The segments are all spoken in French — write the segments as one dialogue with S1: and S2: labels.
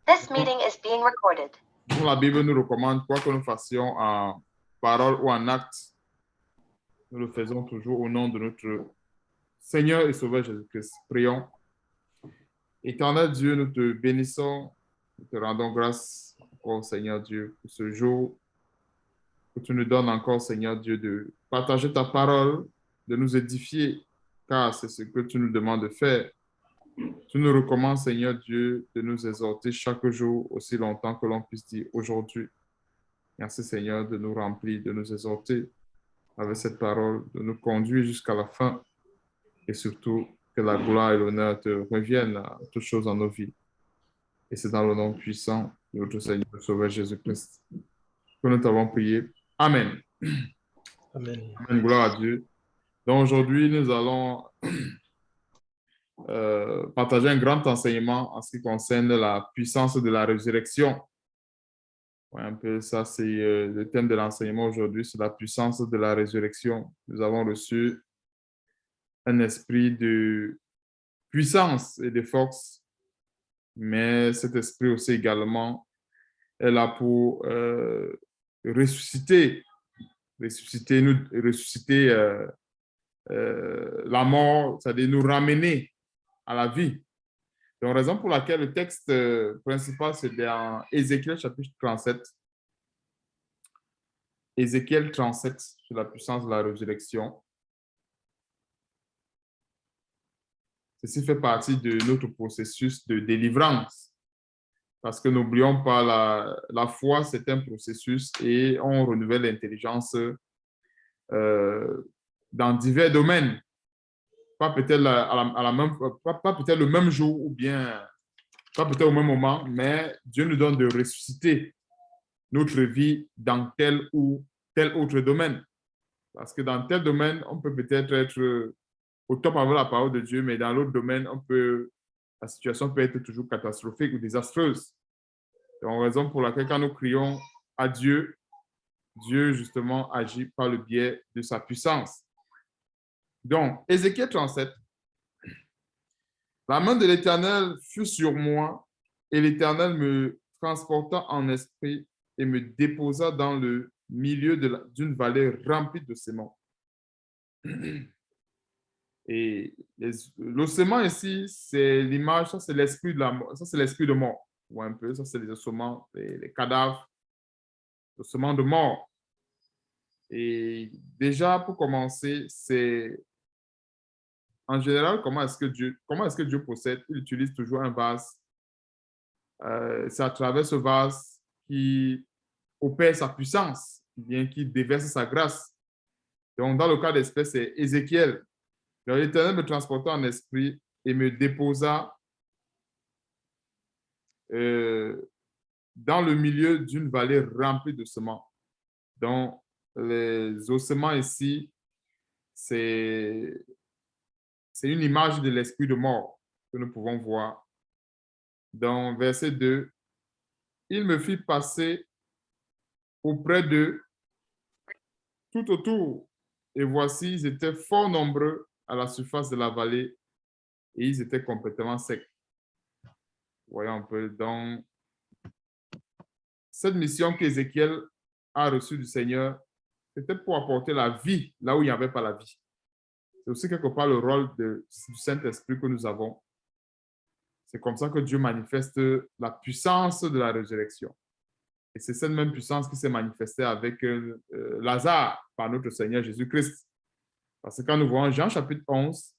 S1: This meeting is being recorded.
S2: La Bible nous recommande quoi que nous fassions en parole ou en acte. Nous le faisons toujours au nom de notre Seigneur et Sauveur Jésus-Christ. Prions. Éternel Dieu, nous te bénissons, nous te rendons grâce encore, Seigneur Dieu, pour ce jour que tu nous donnes encore, Seigneur Dieu, de partager ta parole, de nous édifier, car c'est ce que tu nous demandes de faire. Tu nous recommandes, Seigneur Dieu, de nous exhorter chaque jour aussi longtemps que l'on puisse dire aujourd'hui. Merci, Seigneur, de nous remplir, de nous exhorter avec cette parole, de nous conduire jusqu'à la fin et surtout que la gloire et l'honneur te reviennent à toutes choses dans nos vies. Et c'est dans le nom puissant de notre Seigneur et Sauveur Jésus-Christ que nous t'avons prié. Amen.
S3: Amen.
S2: Amen. Gloire à Dieu. Donc aujourd'hui, nous allons partager un grand enseignement en ce qui concerne la puissance de la résurrection. Ouais, un peu ça, c'est le thème de l'enseignement aujourd'hui, c'est la puissance de la résurrection. Nous avons reçu un esprit de puissance et de force, mais cet esprit aussi également est là pour ressusciter la mort, c'est-à-dire nous ramener à la vie. Donc, raison pour laquelle le texte principal, c'est dans Ézéchiel chapitre 37. Ézéchiel 37, sur la puissance de la résurrection. Ceci fait partie de notre processus de délivrance. Parce que n'oublions pas, la foi, c'est un processus et on renouvelle l'intelligence dans divers domaines. Pas peut-être pas peut-être le même jour ou bien pas peut-être au même moment, mais Dieu nous donne de ressusciter notre vie dans tel ou tel autre domaine. Parce que dans tel domaine, on peut peut-être être au top avec la parole de Dieu, mais dans l'autre domaine, la situation peut être toujours catastrophique ou désastreuse. Donc, raison pour laquelle quand nous crions à Dieu, Dieu justement agit par le biais de sa puissance. Donc, Ézéchiel 37, la main de l'Éternel fut sur moi et l'Éternel me transporta en esprit et me déposa dans le milieu d'une vallée remplie de séments. Et l'ossement ici, c'est l'image, ça c'est l'esprit de la mort, ça c'est l'esprit de mort, ou un peu, ça c'est les ossements, les cadavres, l'ossement de mort. Et déjà, pour commencer, c'est en général, comment est-ce que Dieu procède? Il utilise toujours un vase. C'est à travers ce vase qui opère sa puissance, bien qu'il déverse sa grâce. Donc, dans le cas d'espèce, c'est Ézéchiel. L'Éternel me transporta en esprit et me déposa dans le milieu d'une vallée remplie de sements. Donc, les ossements ici, c'est une image de l'esprit de mort que nous pouvons voir. Dans verset 2, il me fit passer auprès d'eux tout autour, et voici, ils étaient fort nombreux à la surface de la vallée et ils étaient complètement secs. Voyons un peu. Donc, cette mission qu'Ézéchiel a reçue du Seigneur, c'était pour apporter la vie là où il n'y avait pas la vie. C'est aussi quelque part le rôle du Saint-Esprit que nous avons. C'est comme ça que Dieu manifeste la puissance de la résurrection. Et c'est cette même puissance qui s'est manifestée avec Lazare par notre Seigneur Jésus-Christ. Parce que quand nous voyons Jean chapitre 11,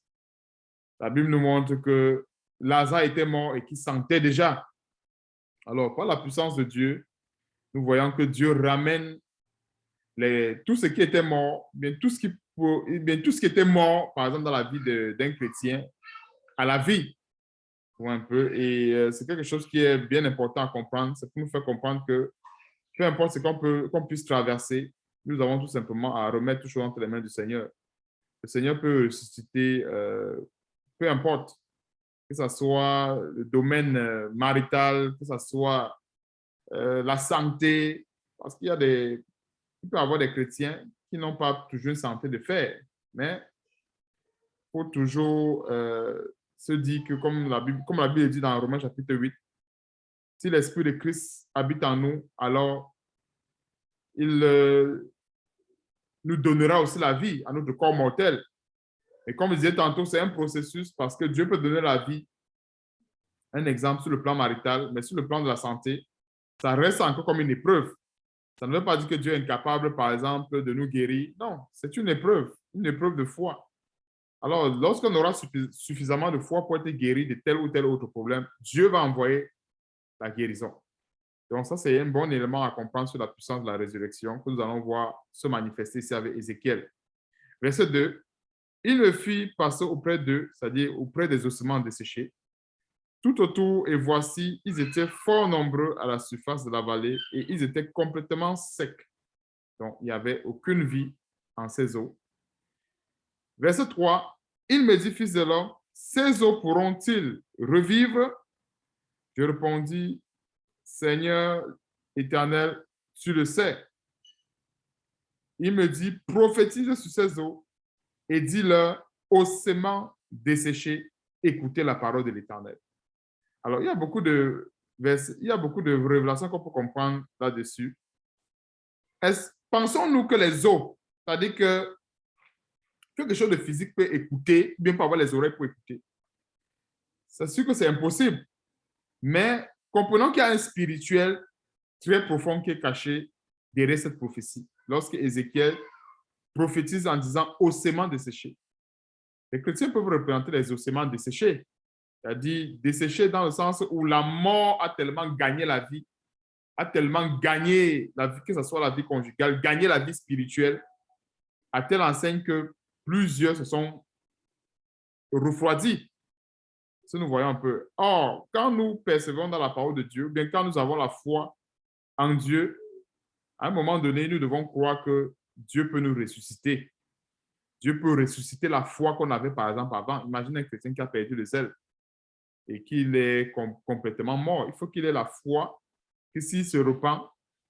S2: la Bible nous montre que Lazare était mort et qu'il sentait déjà. Alors, par la puissance de Dieu, nous voyons que Dieu ramène tout ce qui était mort, bien tout ce qui était mort, par exemple, dans la vie d'un chrétien, à la vie. Un peu. Et c'est quelque chose qui est bien important à comprendre. C'est pour nous faire comprendre que peu importe ce qu'on puisse traverser, nous avons tout simplement à remettre tout entre les mains du Seigneur. Le Seigneur peut ressusciter, peu importe, que ce soit le domaine marital, que ce soit la santé, parce qu'il peut y avoir des chrétiens qui n'ont pas toujours une santé de fer, mais il faut toujours se dire que, comme la Bible dit dans Romains chapitre 8, Si l'Esprit de Christ habite en nous, alors il nous donnera aussi la vie à notre corps mortel. Et comme je disais tantôt, c'est un processus parce que Dieu peut donner la vie. Un exemple sur le plan marital, mais sur le plan de la santé, ça reste encore comme une épreuve. Ça ne veut pas dire que Dieu est incapable, par exemple, de nous guérir. Non, c'est une épreuve de foi. Alors, lorsqu'on aura suffisamment de foi pour être guéri de tel ou tel autre problème, Dieu va envoyer la guérison. Donc, ça, c'est un bon élément à comprendre sur la puissance de la résurrection que nous allons voir se manifester ici avec Ézéchiel. Verset 2. Il me fit passer auprès d'eux, c'est-à-dire auprès des ossements desséchés, tout autour, et voici, ils étaient fort nombreux à la surface de la vallée et ils étaient complètement secs. Donc, il n'y avait aucune vie en ces eaux. Verset 3. Il me dit, fils de l'homme, ces eaux pourront-ils revivre? Je répondis, Seigneur éternel, tu le sais. Il me dit, prophétise sur ces eaux et dis-leur, ossements desséchés, écoutez la parole de l'Éternel. Alors, il y a beaucoup de révélations qu'on peut comprendre là-dessus. Pensons-nous que les eaux, c'est-à-dire que quelque chose de physique peut écouter, bien peut avoir les oreilles pour écouter. C'est sûr que c'est impossible, mais comprenons qu'il y a un spirituel très profond qui est caché derrière cette prophétie. Lorsque Ézéchiel prophétise en disant ossements desséchés. Les chrétiens peuvent représenter les ossements desséchés, c'est-à-dire desséchés dans le sens où la mort a tellement gagné la vie, a tellement gagné la vie, que ce soit la vie conjugale, gagné la vie spirituelle, à telle enseigne que plusieurs se sont refroidis. Si nous voyons un peu. Or, quand nous persévérons dans la parole de Dieu, bien quand nous avons la foi en Dieu, à un moment donné, nous devons croire que Dieu peut nous ressusciter. Dieu peut ressusciter la foi qu'on avait, par exemple, avant. Imagine un chrétien qui a perdu le zèle et qu'il est complètement mort. Il faut qu'il ait la foi que s'il se repent,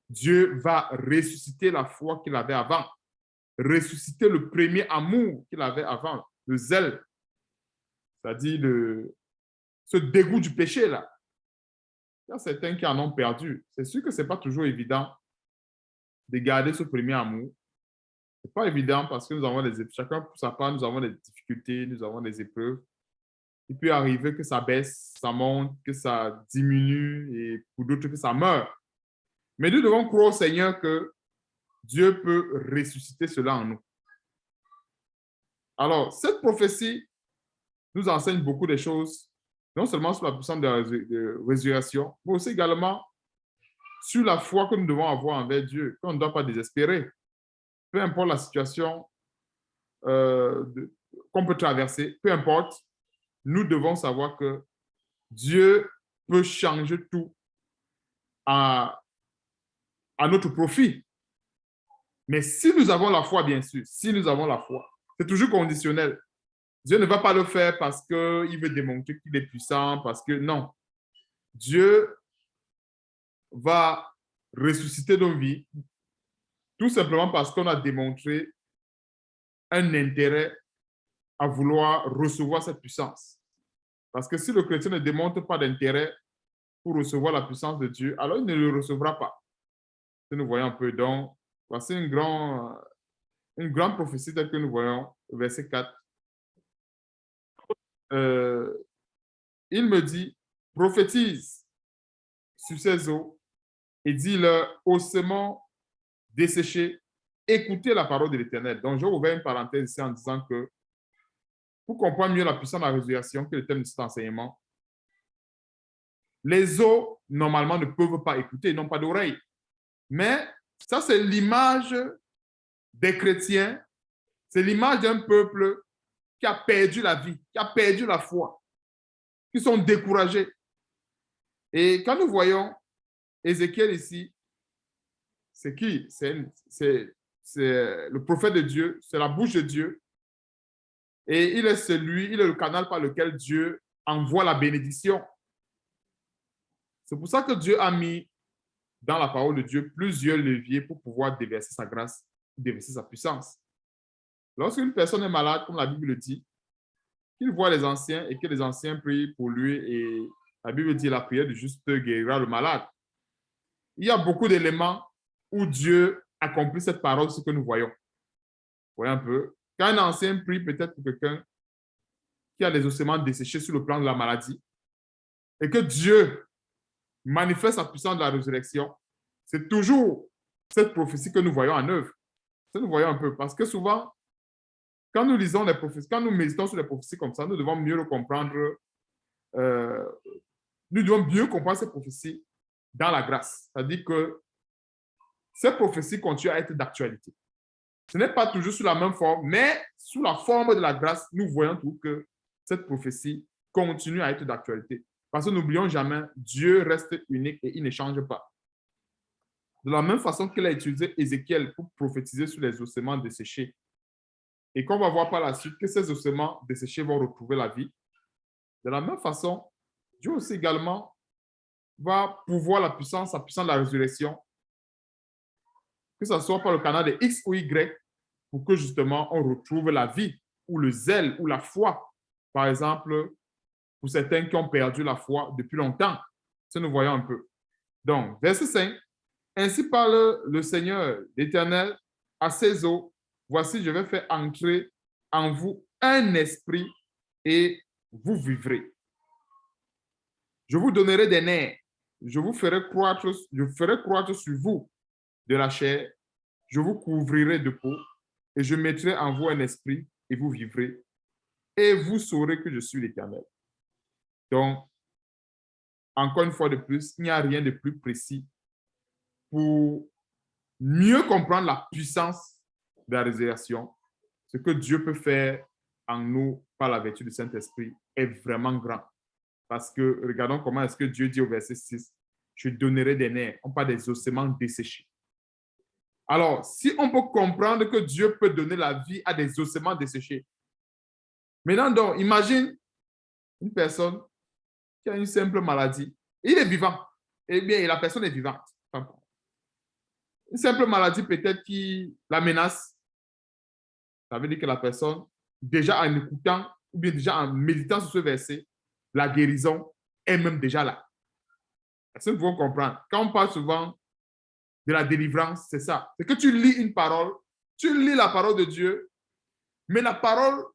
S2: Dieu va ressusciter la foi qu'il avait avant. Ressusciter le premier amour qu'il avait avant, le zèle. C'est-à-dire ce dégoût du péché, là. Il y a certains qui en ont perdu. C'est sûr que ce n'est pas toujours évident de garder ce premier amour. Ce n'est pas évident parce que nous avons chacun pour sa part, nous avons des difficultés, nous avons des épreuves. Il peut arriver que ça baisse, ça monte, que ça diminue et pour d'autres que ça meurt. Mais nous devons croire au Seigneur que Dieu peut ressusciter cela en nous. Alors, cette prophétie nous enseigne beaucoup de choses, non seulement sur la puissance de résurrection, mais aussi également sur la foi que nous devons avoir envers Dieu, qu'on ne doit pas désespérer. Peu importe la situation qu'on peut traverser, peu importe, nous devons savoir que Dieu peut changer tout à notre profit. Mais si nous avons la foi, bien sûr, si nous avons la foi, c'est toujours conditionnel. Dieu ne va pas le faire parce qu'il veut démontrer qu'il est puissant, parce que non. Dieu va ressusciter nos vies tout simplement parce qu'on a démontré un intérêt à vouloir recevoir cette puissance. Parce que si le chrétien ne démontre pas d'intérêt pour recevoir la puissance de Dieu, alors il ne le recevra pas. Si nous voyons un peu, donc, voici une grande prophétie telle que nous voyons, verset 4. Il me dit, prophétise sur ces eaux et dis-leur, ossements desséchés, écoutez la parole de l'Éternel. Donc, j'ai ouvert une parenthèse ici en disant que pour comprendre mieux la puissance de la résurrection, que le thème de cet enseignement, les eaux, normalement, ne peuvent pas écouter, ils n'ont pas d'oreilles. Mais ça, c'est l'image des chrétiens, c'est l'image d'un peuple qui a perdu la vie, qui a perdu la foi, qui sont découragés. Et quand nous voyons Ézéchiel ici, c'est qui? C'est le prophète de Dieu, c'est la bouche de Dieu. Et il est le canal par lequel Dieu envoie la bénédiction. C'est pour ça que Dieu a mis dans la parole de Dieu plusieurs leviers pour pouvoir déverser sa grâce, déverser sa puissance. Lorsqu'une personne est malade, comme la Bible le dit, qu'il voit les anciens et que les anciens prient pour lui et La Bible dit la prière du juste guérira le malade. Il y a beaucoup d'éléments où Dieu accomplit cette parole, ce que nous voyons. Vous voyez un peu. Quand un ancien prie peut-être pour quelqu'un qui a les ossements desséchés sur le plan de la maladie, et que Dieu manifeste la puissance de la résurrection, c'est toujours cette prophétie que nous voyons en œuvre. Ça, nous voyons un peu. Parce que souvent, quand nous lisons les prophéties, quand nous méditons sur les prophéties comme ça, nous devons mieux le comprendre. Nous devons mieux comprendre ces prophéties dans la grâce. C'est-à-dire que ces prophéties continuent à être d'actualité. Ce n'est pas toujours sous la même forme, mais sous la forme de la grâce, nous voyons tout que cette prophétie continue à être d'actualité. Parce que n'oublions jamais, Dieu reste unique et il ne change pas. De la même façon qu'il a utilisé Ézéchiel pour prophétiser sur les ossements desséchés, et qu'on va voir par la suite que ces ossements desséchés vont retrouver la vie, de la même façon, Dieu aussi également va pouvoir la puissance de la résurrection, que ce soit par le canal de X ou Y, pour que justement on retrouve la vie, ou le zèle, ou la foi. Par exemple, pour certains qui ont perdu la foi depuis longtemps. Ça, nous voyons un peu. Donc, verset 5. Ainsi parle le Seigneur, l'Éternel, à ces eaux. Voici, je vais faire entrer en vous un esprit et vous vivrez. Je vous donnerai des nerfs. Je ferai croître sur vous de la chair. Je vous couvrirai de peau et je mettrai en vous un esprit et vous vivrez. Et vous saurez que je suis l'Éternel. Donc, encore une fois de plus, il n'y a rien de plus précis pour mieux comprendre la puissance de la résurrection. Ce que Dieu peut faire en nous par la vertu du Saint-Esprit est vraiment grand. Parce que regardons comment est-ce que Dieu dit au verset 6, je donnerai des nerfs, on parle des ossements desséchés. Alors, si on peut comprendre que Dieu peut donner la vie à des ossements desséchés, maintenant donc, imagine une personne qui a une simple maladie. Il est vivant. Eh bien, la personne est vivante. Une simple maladie peut-être qui la menace. Ça veut dire que la personne, déjà en écoutant ou bien déjà en méditant sur ce verset, la guérison est même déjà là. Est-ce que vous pouvez comprendre? Quand on parle souvent de la délivrance, c'est ça. C'est que tu lis une parole, tu lis la parole de Dieu, mais la parole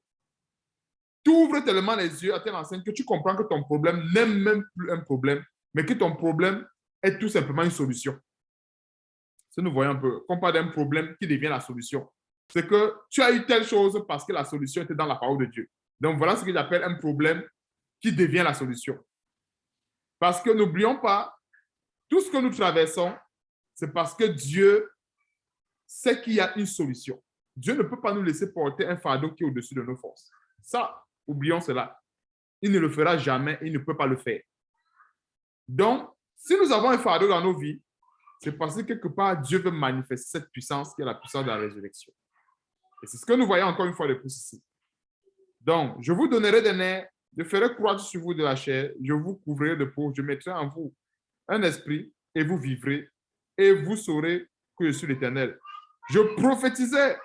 S2: t'ouvre tellement les yeux à telle enseigne que tu comprends que ton problème n'est même plus un problème, mais que ton problème est tout simplement une solution. Si nous voyons un peu, qu'on parle d'un problème qui devient la solution, c'est que tu as eu telle chose parce que la solution était dans la parole de Dieu. Donc voilà ce que j'appelle un problème qui devient la solution. Parce que n'oublions pas, tout ce que nous traversons, c'est parce que Dieu sait qu'il y a une solution. Dieu ne peut pas nous laisser porter un fardeau qui est au-dessus de nos forces. Ça, oublions cela. Il ne le fera jamais, il ne peut pas le faire. Donc, si nous avons un fardeau dans nos vies, c'est parce que quelque part, Dieu veut manifester cette puissance qui est la puissance de la résurrection. Et c'est ce que nous voyons encore une fois de plus ici. Donc, je vous donnerai des nerfs, je ferai croître sur vous de la chair, je vous couvrirai de peau, je mettrai en vous un esprit et vous vivrez et vous saurez que je suis l'Éternel. Je prophétisais.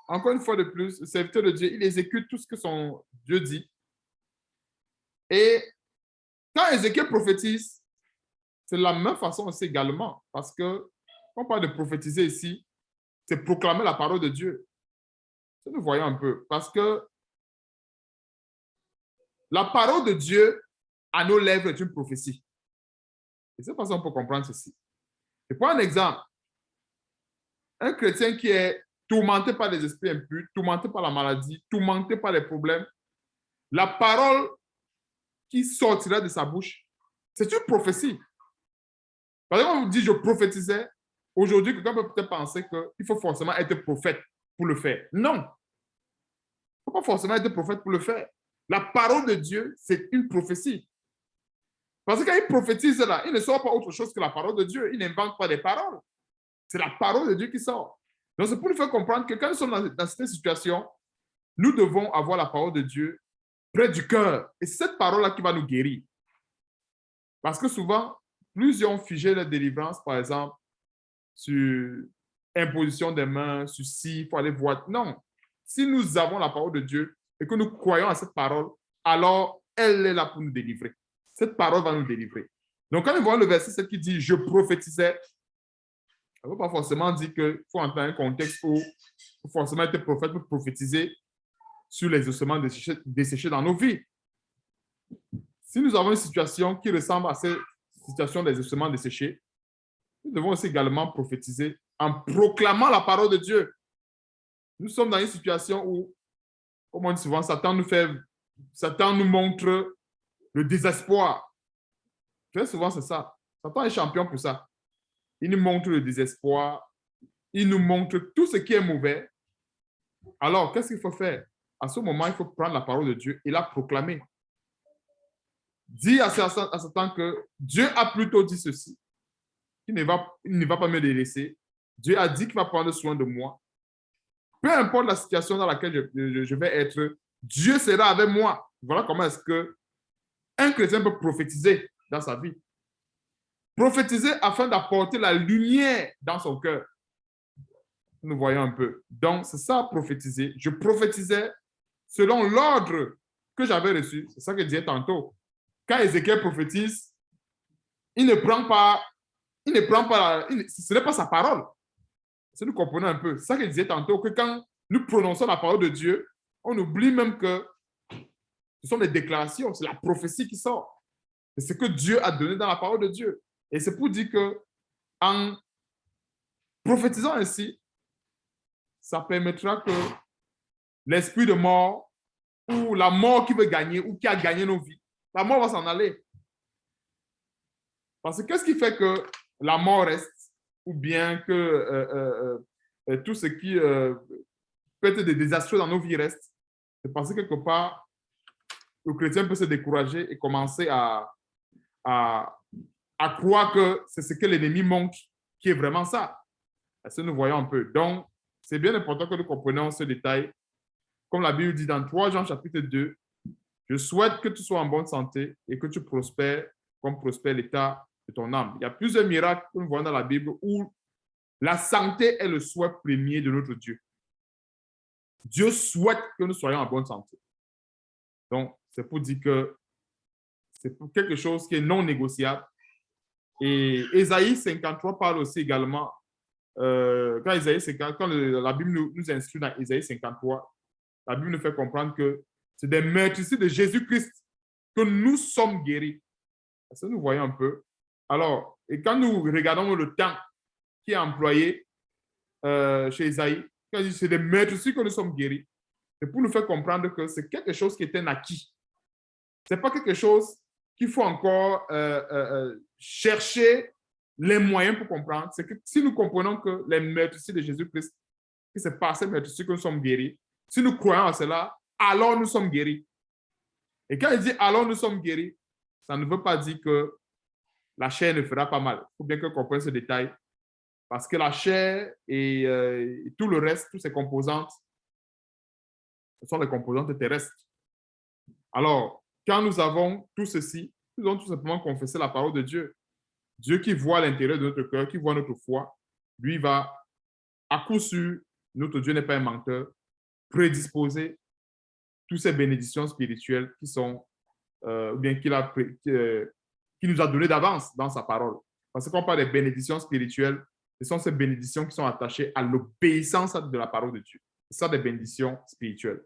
S2: Encore une fois de plus, le serviteur de Dieu, il exécute tout ce que son Dieu dit. Et quand Ézéchiel prophétise, c'est de la même façon aussi également, parce que quand on parle de prophétiser ici, c'est proclamer la parole de Dieu. Ça, nous voyons un peu, parce que la parole de Dieu à nos lèvres est une prophétie. Et c'est façon on peut comprendre ceci. Je prends un exemple. Un chrétien qui est tourmenté par les esprits impurs, tourmenté par la maladie, tourmenté par les problèmes, la parole qui sortira de sa bouche, c'est une prophétie. Par exemple, on vous dit, je prophétisais. Aujourd'hui, quelqu'un peut peut-être penser qu'il faut forcément être prophète pour le faire. Non. Il ne faut pas forcément être prophète pour le faire. La parole de Dieu, c'est une prophétie. Parce que quand il prophétise là, il ne sort pas autre chose que la parole de Dieu. Il n'invente pas des paroles. C'est la parole de Dieu qui sort. Donc, c'est pour nous faire comprendre que quand nous sommes dans cette situation, nous devons avoir la parole de Dieu près du cœur. Et c'est cette parole-là qui va nous guérir. Parce que souvent, plusieurs ont figé la délivrance, par exemple, sur imposition des mains, sur si, il faut aller voir. Non. Si nous avons la parole de Dieu et que nous croyons à cette parole, alors elle est là pour nous délivrer. Cette parole va nous délivrer. Donc, quand nous voyons le verset 7 qui dit « Je prophétisais », ça ne veut pas forcément dire qu'il faut entrer dans un contexte où il faut forcément être prophète pour prophétiser sur les ossements desséchés dans nos vies. Si nous avons une situation qui ressemble à cette situation des ossements desséchés, nous devons aussi également prophétiser en proclamant la parole de Dieu. Nous sommes dans une situation où, comme on dit souvent, Satan nous montre le désespoir. Très souvent, c'est ça. Satan est champion pour ça. Il nous montre le désespoir. Il nous montre tout ce qui est mauvais. Alors, qu'est-ce qu'il faut faire? À ce moment, il faut prendre la parole de Dieu et la proclamer. Dis à Satan que Dieu a plutôt dit ceci. Il ne va pas me délaisser. Dieu a dit qu'il va prendre soin de moi. Peu importe la situation dans laquelle je vais être, Dieu sera avec moi. Voilà comment est-ce qu'un chrétien peut prophétiser dans sa vie. Prophétiser afin d'apporter la lumière dans son cœur. Nous voyons un peu. Donc, c'est ça, prophétiser. Je prophétisais selon l'ordre que j'avais reçu. C'est ça que je disais tantôt. Quand Ézéchiel prophétise, ce n'est pas sa parole. Si nous comprenons un peu, c'est ça que je disais tantôt, que quand nous prononçons la parole de Dieu, on oublie même que ce sont des déclarations, c'est la prophétie qui sort. C'est ce que Dieu a donné dans la parole de Dieu. Et c'est pour dire que en prophétisant ainsi, ça permettra que l'esprit de mort ou la mort qui veut gagner ou qui a gagné nos vies, la mort va s'en aller. Parce que qu'est-ce qui fait que la mort reste ou bien que tout ce qui peut être des désastreux dans nos vies reste? C'est parce que quelque part, le chrétien peut se décourager et commencer à croire que c'est ce que l'ennemi montre qui est vraiment ça. Est-ce que nous voyons un peu? Donc, c'est bien important que nous comprenions ce détail. Comme la Bible dit dans 3 Jean chapitre 2, je souhaite que tu sois en bonne santé et que tu prospères comme prospère l'état de ton âme. Il y a plusieurs miracles que nous voyons dans la Bible où la santé est le souhait premier de notre Dieu. Dieu souhaite que nous soyons en bonne santé. Donc, c'est pour dire que c'est quelque chose qui est non négociable. Et Ésaïe 53 parle aussi également, quand la Bible nous instruit dans Ésaïe 53, la Bible nous fait comprendre que c'est des meurtrissures de Jésus-Christ que nous sommes guéris. Est-ce que nous voyons un peu? Alors, et quand nous regardons le temps qui est employé chez Ésaïe, quand il dit c'est des meurtrissures que nous sommes guéris, c'est pour nous faire comprendre que c'est quelque chose qui est un acquis. Ce n'est pas quelque chose qu'il faut encore chercher les moyens pour comprendre. C'est que si nous comprenons que les meurtrissures de Jésus-Christ, que c'est par ces meurtrissures que nous sommes guéris, si nous croyons à cela, alors nous sommes guéris. Et quand il dit alors nous sommes guéris, ça ne veut pas dire que la chair ne fera pas mal. Il faut bien que comprenne ce détail. Parce que la chair et tout le reste, toutes ces composantes, ce sont les composantes terrestres. Alors, quand nous avons tout ceci, nous devons tout simplement confesser la parole de Dieu. Dieu qui voit l'intérieur de notre cœur, qui voit notre foi, lui va, à coup sûr, notre Dieu n'est pas un menteur, prédisposer toutes ces bénédictions spirituelles qui sont, ou bien qui nous a donné d'avance dans sa parole. Parce que quand on parle des bénédictions spirituelles, ce sont ces bénédictions qui sont attachées à l'obéissance de la parole de Dieu. Ce sont des bénédictions spirituelles.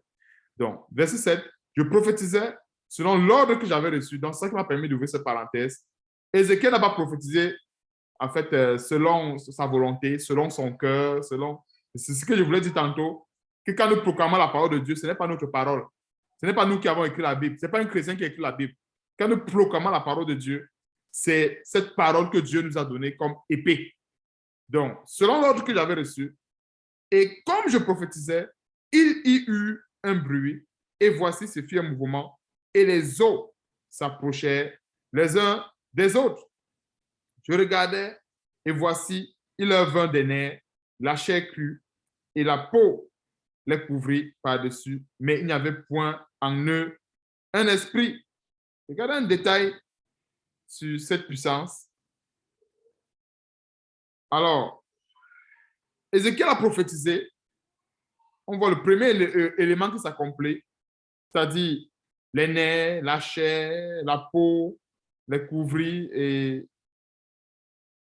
S2: Donc, verset 7, je prophétisais selon l'ordre que j'avais reçu. Donc, c'est ça qui m'a permis d'ouvrir cette parenthèse. Ézéchiel n'a pas prophétisé, en fait, selon sa volonté, selon son cœur, selon... C'est ce que je voulais dire tantôt, que quand nous proclamons la parole de Dieu, ce n'est pas notre parole. Ce n'est pas nous qui avons écrit la Bible. Ce n'est pas un chrétien qui a écrit la Bible. Quand nous proclamons la parole de Dieu, c'est cette parole que Dieu nous a donnée comme épée. Donc, selon l'ordre que j'avais reçu, et comme je prophétisais, il y eut un bruit, et voici se fit un mouvement, et les eaux s'approchaient les uns des autres. Je regardais, et voici, il leur vint des nerfs, la chair crue, et la peau les couvrit par-dessus, mais il n'y avait point en eux un esprit. Regardez un détail sur cette puissance. Alors, Ézéchiel a prophétisé. On voit le premier élément qui s'accomplit, c'est-à-dire les nerfs, la chair, la peau, les couvrit,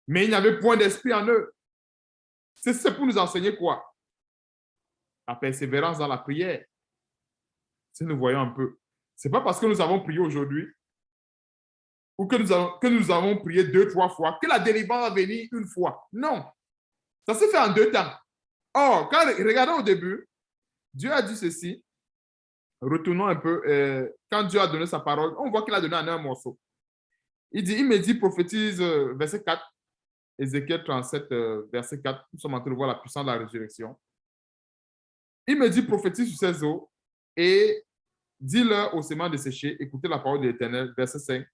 S2: mais il n'y avait point d'esprit en eux. C'est pour nous enseigner quoi? La persévérance dans la prière. Si nous voyons un peu. Ce n'est pas parce que nous avons prié aujourd'hui ou que nous avons prié 2, 3 fois que la délivrance va venir une fois. Non. Ça se fait en 2 temps. Or, regardons au début, Dieu a dit ceci. Retournons un peu. Quand Dieu a donné sa parole, on voit qu'il a donné en un morceau. Il me dit, prophétise, verset 4, Ézéchiel 37, verset 4. Nous sommes en train de voir la puissance de la résurrection. Il me dit, prophétise sur ces eaux et dis-leur aux semences de sécher, écoutez la parole de l'Éternel, verset 5.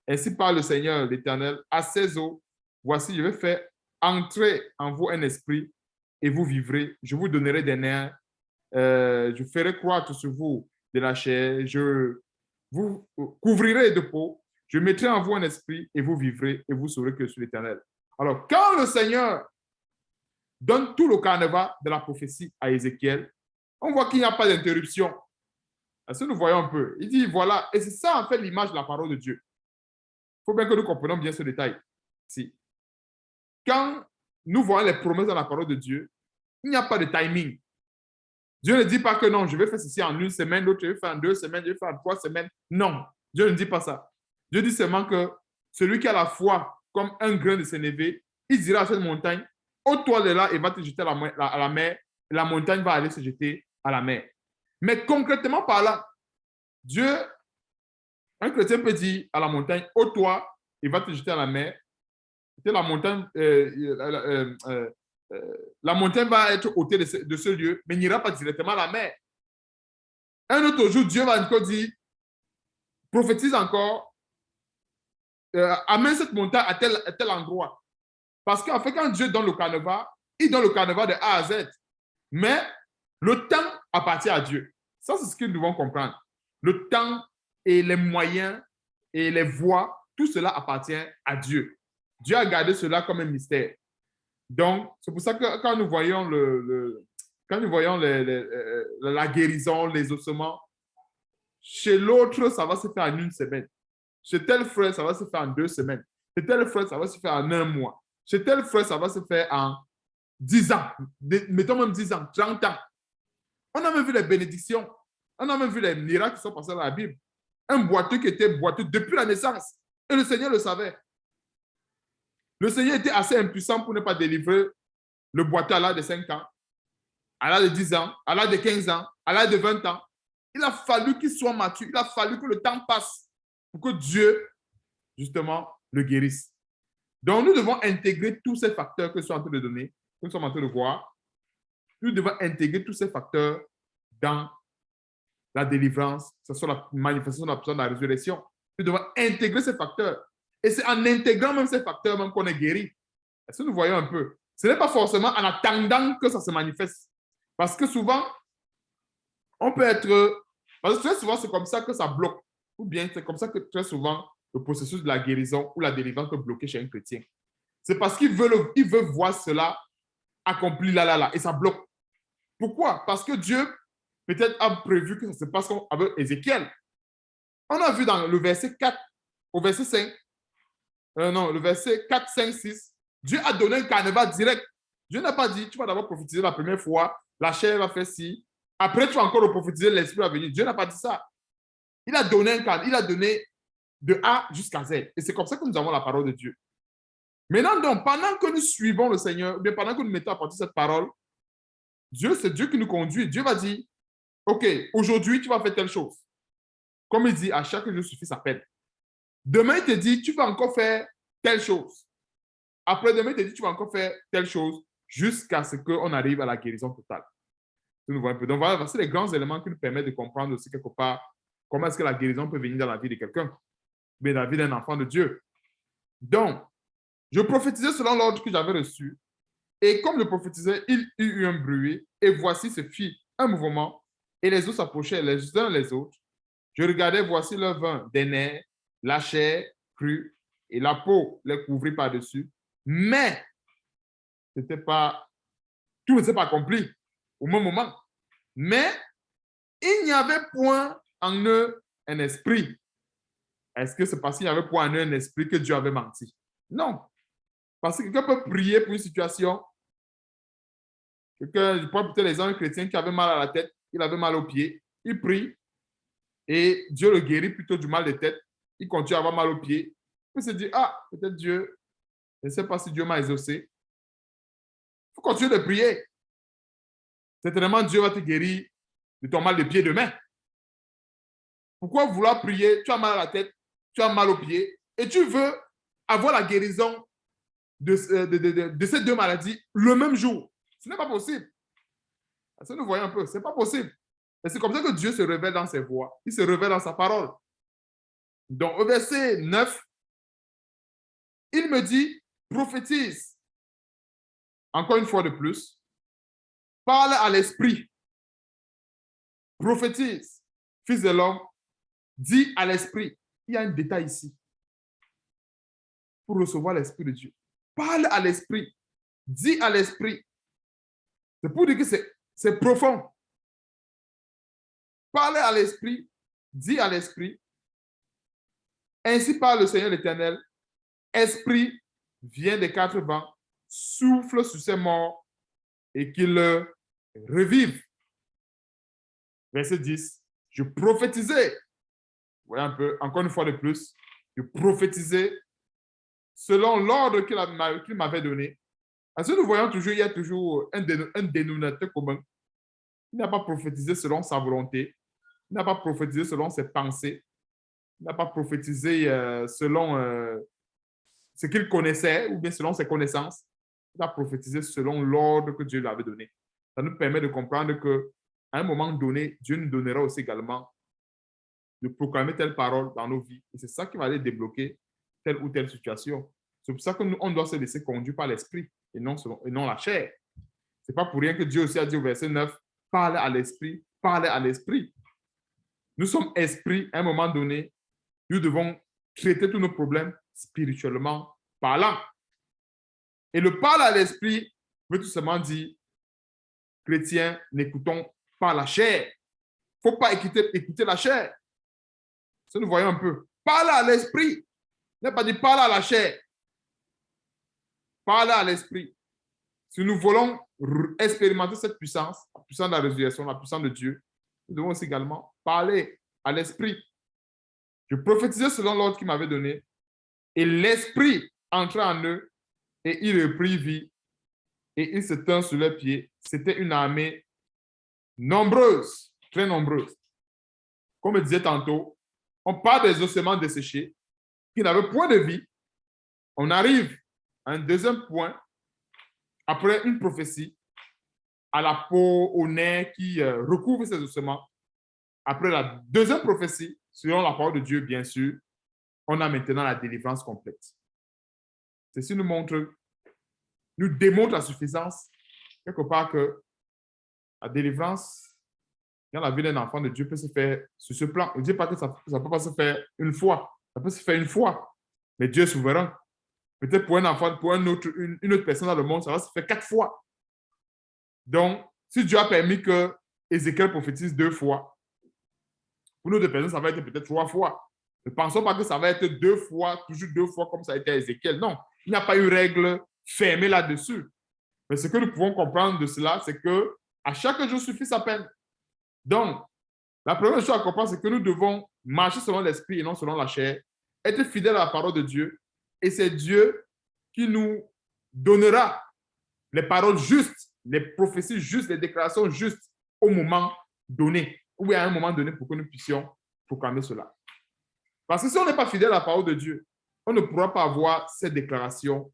S2: Ainsi parle le Seigneur, l'Éternel, à ces eaux, voici, je vais faire entrer en vous un esprit et vous vivrez. Je vous donnerai des nerfs. Je ferai croître sur vous de la chair. Je vous couvrirai de peau. Je mettrai en vous un esprit et vous vivrez et vous saurez que je suis l'Éternel. Alors, quand le Seigneur donne tout le carnaval de la prophétie à Ézéchiel, on voit qu'il n'y a pas d'interruption. Est-ce que nous voyons un peu? Il dit, voilà, et c'est ça en fait l'image de la parole de Dieu. Il faut bien que nous comprenions bien ce détail. Si. Quand nous voyons les promesses dans la parole de Dieu, il n'y a pas de timing. Dieu ne dit pas que non, je vais faire ceci en 1 semaine, l'autre je vais faire en 2 semaines, je vais faire en 3 semaines. Non, Dieu ne dit pas ça. Dieu dit seulement que celui qui a la foi comme un grain de sénévé, il dira à cette montagne, ôte-toi de là et va te jeter à la mer, et la montagne va aller se jeter à la mer. Mais concrètement parlant, Dieu, un chrétien peut dire à la montagne, ôte-toi et va te jeter à la mer. La montagne, la montagne va être ôtée de ce lieu, mais n'ira pas directement à la mer. Un autre jour, Dieu va encore dire, prophétise encore, amène cette montagne à tel endroit. Parce qu'en fait, quand Dieu donne le carnaval, il donne le carnaval de A à Z. Mais le temps appartient à Dieu. Ça, c'est ce que nous devons comprendre. Le temps et les moyens et les voies, tout cela appartient à Dieu. Dieu a gardé cela comme un mystère. Donc, c'est pour ça que quand nous voyons, la guérison, les ossements, chez l'autre, ça va se faire en 1 semaine. Chez tel frère, ça va se faire en 2 semaines. Chez tel frère, ça va se faire en 1 mois. Chez tel frère, ça va se faire en 10 ans. Mettons même 10 ans, 30 ans. On a même vu les bénédictions. On a même vu les miracles qui sont passés dans la Bible. Un boiteux qui était boiteux depuis la naissance. Et le Seigneur le savait. Le Seigneur était assez impuissant pour ne pas délivrer le boiteux à l'âge de 5 ans, à l'âge de 10 ans, à l'âge de 15 ans, à l'âge de 20 ans. Il a fallu qu'il soit mature. Il a fallu que le temps passe pour que Dieu, justement, le guérisse. Donc, nous devons intégrer tous ces facteurs que je suis en train de donner, que nous sommes en train de voir. Nous devons intégrer tous ces facteurs dans la délivrance, que ce soit la manifestation de la puissance de la résurrection. Nous devons intégrer ces facteurs. Et c'est en intégrant même ces facteurs même qu'on est guéri. Est-ce que nous voyons un peu? Ce n'est pas forcément en attendant que ça se manifeste. Parce que souvent, on peut être... Parce que très souvent, c'est comme ça que ça bloque. Ou bien c'est comme ça que très souvent, le processus de la guérison ou la délivrance peut bloquer chez un chrétien. C'est parce qu'il veut voir cela accompli là. Et ça bloque. Pourquoi? Parce que Dieu peut-être a prévu que ça se passe comme avec Ézéchiel. On a vu dans le verset 4 au verset 5, le verset 4, 5, 6, Dieu a donné un carnaval direct. Dieu n'a pas dit, tu vas d'abord prophétiser la première fois, la chair va faire ci, après tu vas encore prophétiser, l'esprit va venir. Dieu n'a pas dit ça. Il a donné un carnaval, il a donné de A jusqu'à Z. Et c'est comme ça que nous avons la parole de Dieu. Maintenant, donc, pendant que nous suivons le Seigneur, ou bien pendant que nous mettons à partir de cette parole, Dieu, c'est Dieu qui nous conduit. Dieu va dire, OK, aujourd'hui, tu vas faire telle chose. Comme il dit, à chaque jour suffit sa peine. Demain, il te dit, tu vas encore faire telle chose. Après-demain, il te dit, tu vas encore faire telle chose jusqu'à ce qu'on arrive à la guérison totale. Donc voilà, c'est les grands éléments qui nous permettent de comprendre aussi quelque part comment est-ce que la guérison peut venir dans la vie de quelqu'un, mais dans la vie d'un enfant de Dieu. Donc, je prophétisais selon l'ordre que j'avais reçu. Et comme je prophétisais, il y eut un bruit, et voici se fit un mouvement, et les eaux s'approchaient les uns les autres. Je regardais, voici le vin des nerfs, la chair crue, et la peau les couvrit par-dessus. Mais, c'était pas, tout ne s'est pas accompli au même moment. Mais, il n'y avait point en eux un esprit. Est-ce que c'est parce qu'il y avait point en eux un esprit que Dieu avait menti? Non. Parce que quelqu'un peut prier pour une situation. Quelqu'un, je prends peut-être l'exemple d'un chrétien qui avait mal à la tête, il avait mal aux pieds, il prie et Dieu le guérit plutôt du mal de tête. Il continue à avoir mal aux pieds. Il peut se dire, ah, peut-être Dieu, je ne sais pas si Dieu m'a exaucé. Il faut continuer de prier. Certainement, Dieu va te guérir de ton mal de pied demain. Pourquoi vouloir prier? Tu as mal à la tête, tu as mal aux pieds et tu veux avoir la guérison de ces deux maladies le même jour. Ce n'est pas possible. Ça, nous voyons un peu, ce n'est pas possible. Et c'est comme ça que Dieu se révèle dans ses voies. Il se révèle dans sa parole. Donc, au verset 9, il me dit, prophétise. Encore une fois de plus, parle à l'esprit. Prophétise. Fils de l'homme, dis à l'esprit. Il y a un détail ici. Pour recevoir l'esprit de Dieu. Parle à l'esprit. Dis à l'esprit. C'est pour dire que c'est profond. Parle à l'esprit. Dis à l'esprit. Ainsi parle le Seigneur l'Éternel. Esprit, vient des quatre vents, souffle sur ces morts et qu'il revive. Verset 10. Je prophétisais. Vous voyez un peu, encore une fois de plus. Je prophétisais selon l'ordre qu'il m'avait donné. Parce que nous voyons toujours, il y a toujours un dénominateur commun. Il n'a pas prophétisé selon sa volonté. Il n'a pas prophétisé selon ses pensées. Il n'a pas prophétisé selon ce qu'il connaissait ou bien selon ses connaissances. Il a prophétisé selon l'ordre que Dieu lui avait donné. Ça nous permet de comprendre qu'à un moment donné, Dieu nous donnera aussi également de proclamer telle parole dans nos vies. Et c'est ça qui va aller débloquer telle ou telle situation. C'est pour ça qu'on doit se laisser conduire par l'esprit et non la chair. Ce n'est pas pour rien que Dieu aussi a dit au verset 9, parle à l'esprit, parle à l'esprit. Nous sommes esprits à un moment donné. Nous devons traiter tous nos problèmes spirituellement parlant. Et le parle à l'esprit veut tout simplement dire, chrétiens, n'écoutons pas la chair. Il ne faut pas écouter la chair. Ça, nous voyons un peu. Parle à l'esprit. Il n'est pas dit parle à la chair. Parle à l'esprit. Si nous voulons expérimenter cette puissance, la puissance de la résurrection, la puissance de Dieu, nous devons aussi également parler à l'esprit. Je prophétisais selon l'ordre qu'il m'avait donné et l'esprit entra en eux et il reprit vie et il se tint sur leurs pieds. C'était une armée nombreuse, très nombreuse. Comme je disais tantôt, on parle des ossements desséchés qui n'avaient point de vie. On arrive à un deuxième point, après une prophétie, à la peau, au nez qui recouvre ces ossements. Après la deuxième prophétie, selon la parole de Dieu, bien sûr, on a maintenant la délivrance complète. Ceci nous démontre la suffisance, quelque part, que la délivrance dans la vie d'un enfant de Dieu peut se faire sur ce plan. Je ne dis pas que ça ne peut pas se faire une fois. Ça peut se faire une fois. Mais Dieu est souverain. Peut-être pour un enfant, pour une autre personne dans le monde, ça va se faire 4 fois. Donc, si Dieu a permis que Ézéchiel prophétise 2 fois, pour nous deux personnes, ça va être peut-être 3 fois. Ne pensons pas que ça va être 2 fois, toujours 2 fois comme ça a été à Ézéchiel. Non, il n'y a pas eu règle fermée là-dessus. Mais ce que nous pouvons comprendre de cela, c'est que à chaque jour suffit sa peine. Donc, la première chose à comprendre, c'est que nous devons marcher selon l'esprit et non selon la chair, être fidèles à la parole de Dieu, et c'est Dieu qui nous donnera les paroles justes, les prophéties justes, les déclarations justes au moment donné, ou à un moment donné pour que nous puissions proclamer cela. Parce que si on n'est pas fidèle à la parole de Dieu, on ne pourra pas avoir ces déclarations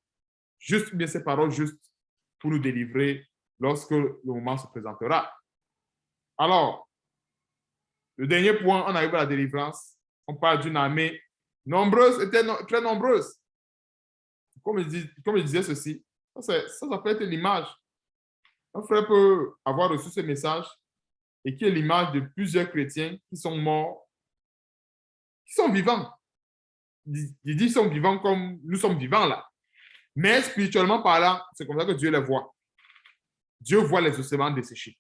S2: justes, bien ces paroles justes pour nous délivrer lorsque le moment se présentera. Alors, le dernier point, on arrive à la délivrance. On parle d'une armée nombreuse, très nombreuse. Comme je disais ceci, ça peut être l'image. Un frère peut avoir reçu ce message et qui est l'image de plusieurs chrétiens qui sont morts, qui sont vivants. Il dit qu'ils sont vivants comme nous sommes vivants là. Mais spirituellement parlant, c'est comme ça que Dieu les voit. Dieu voit les ossements desséchés.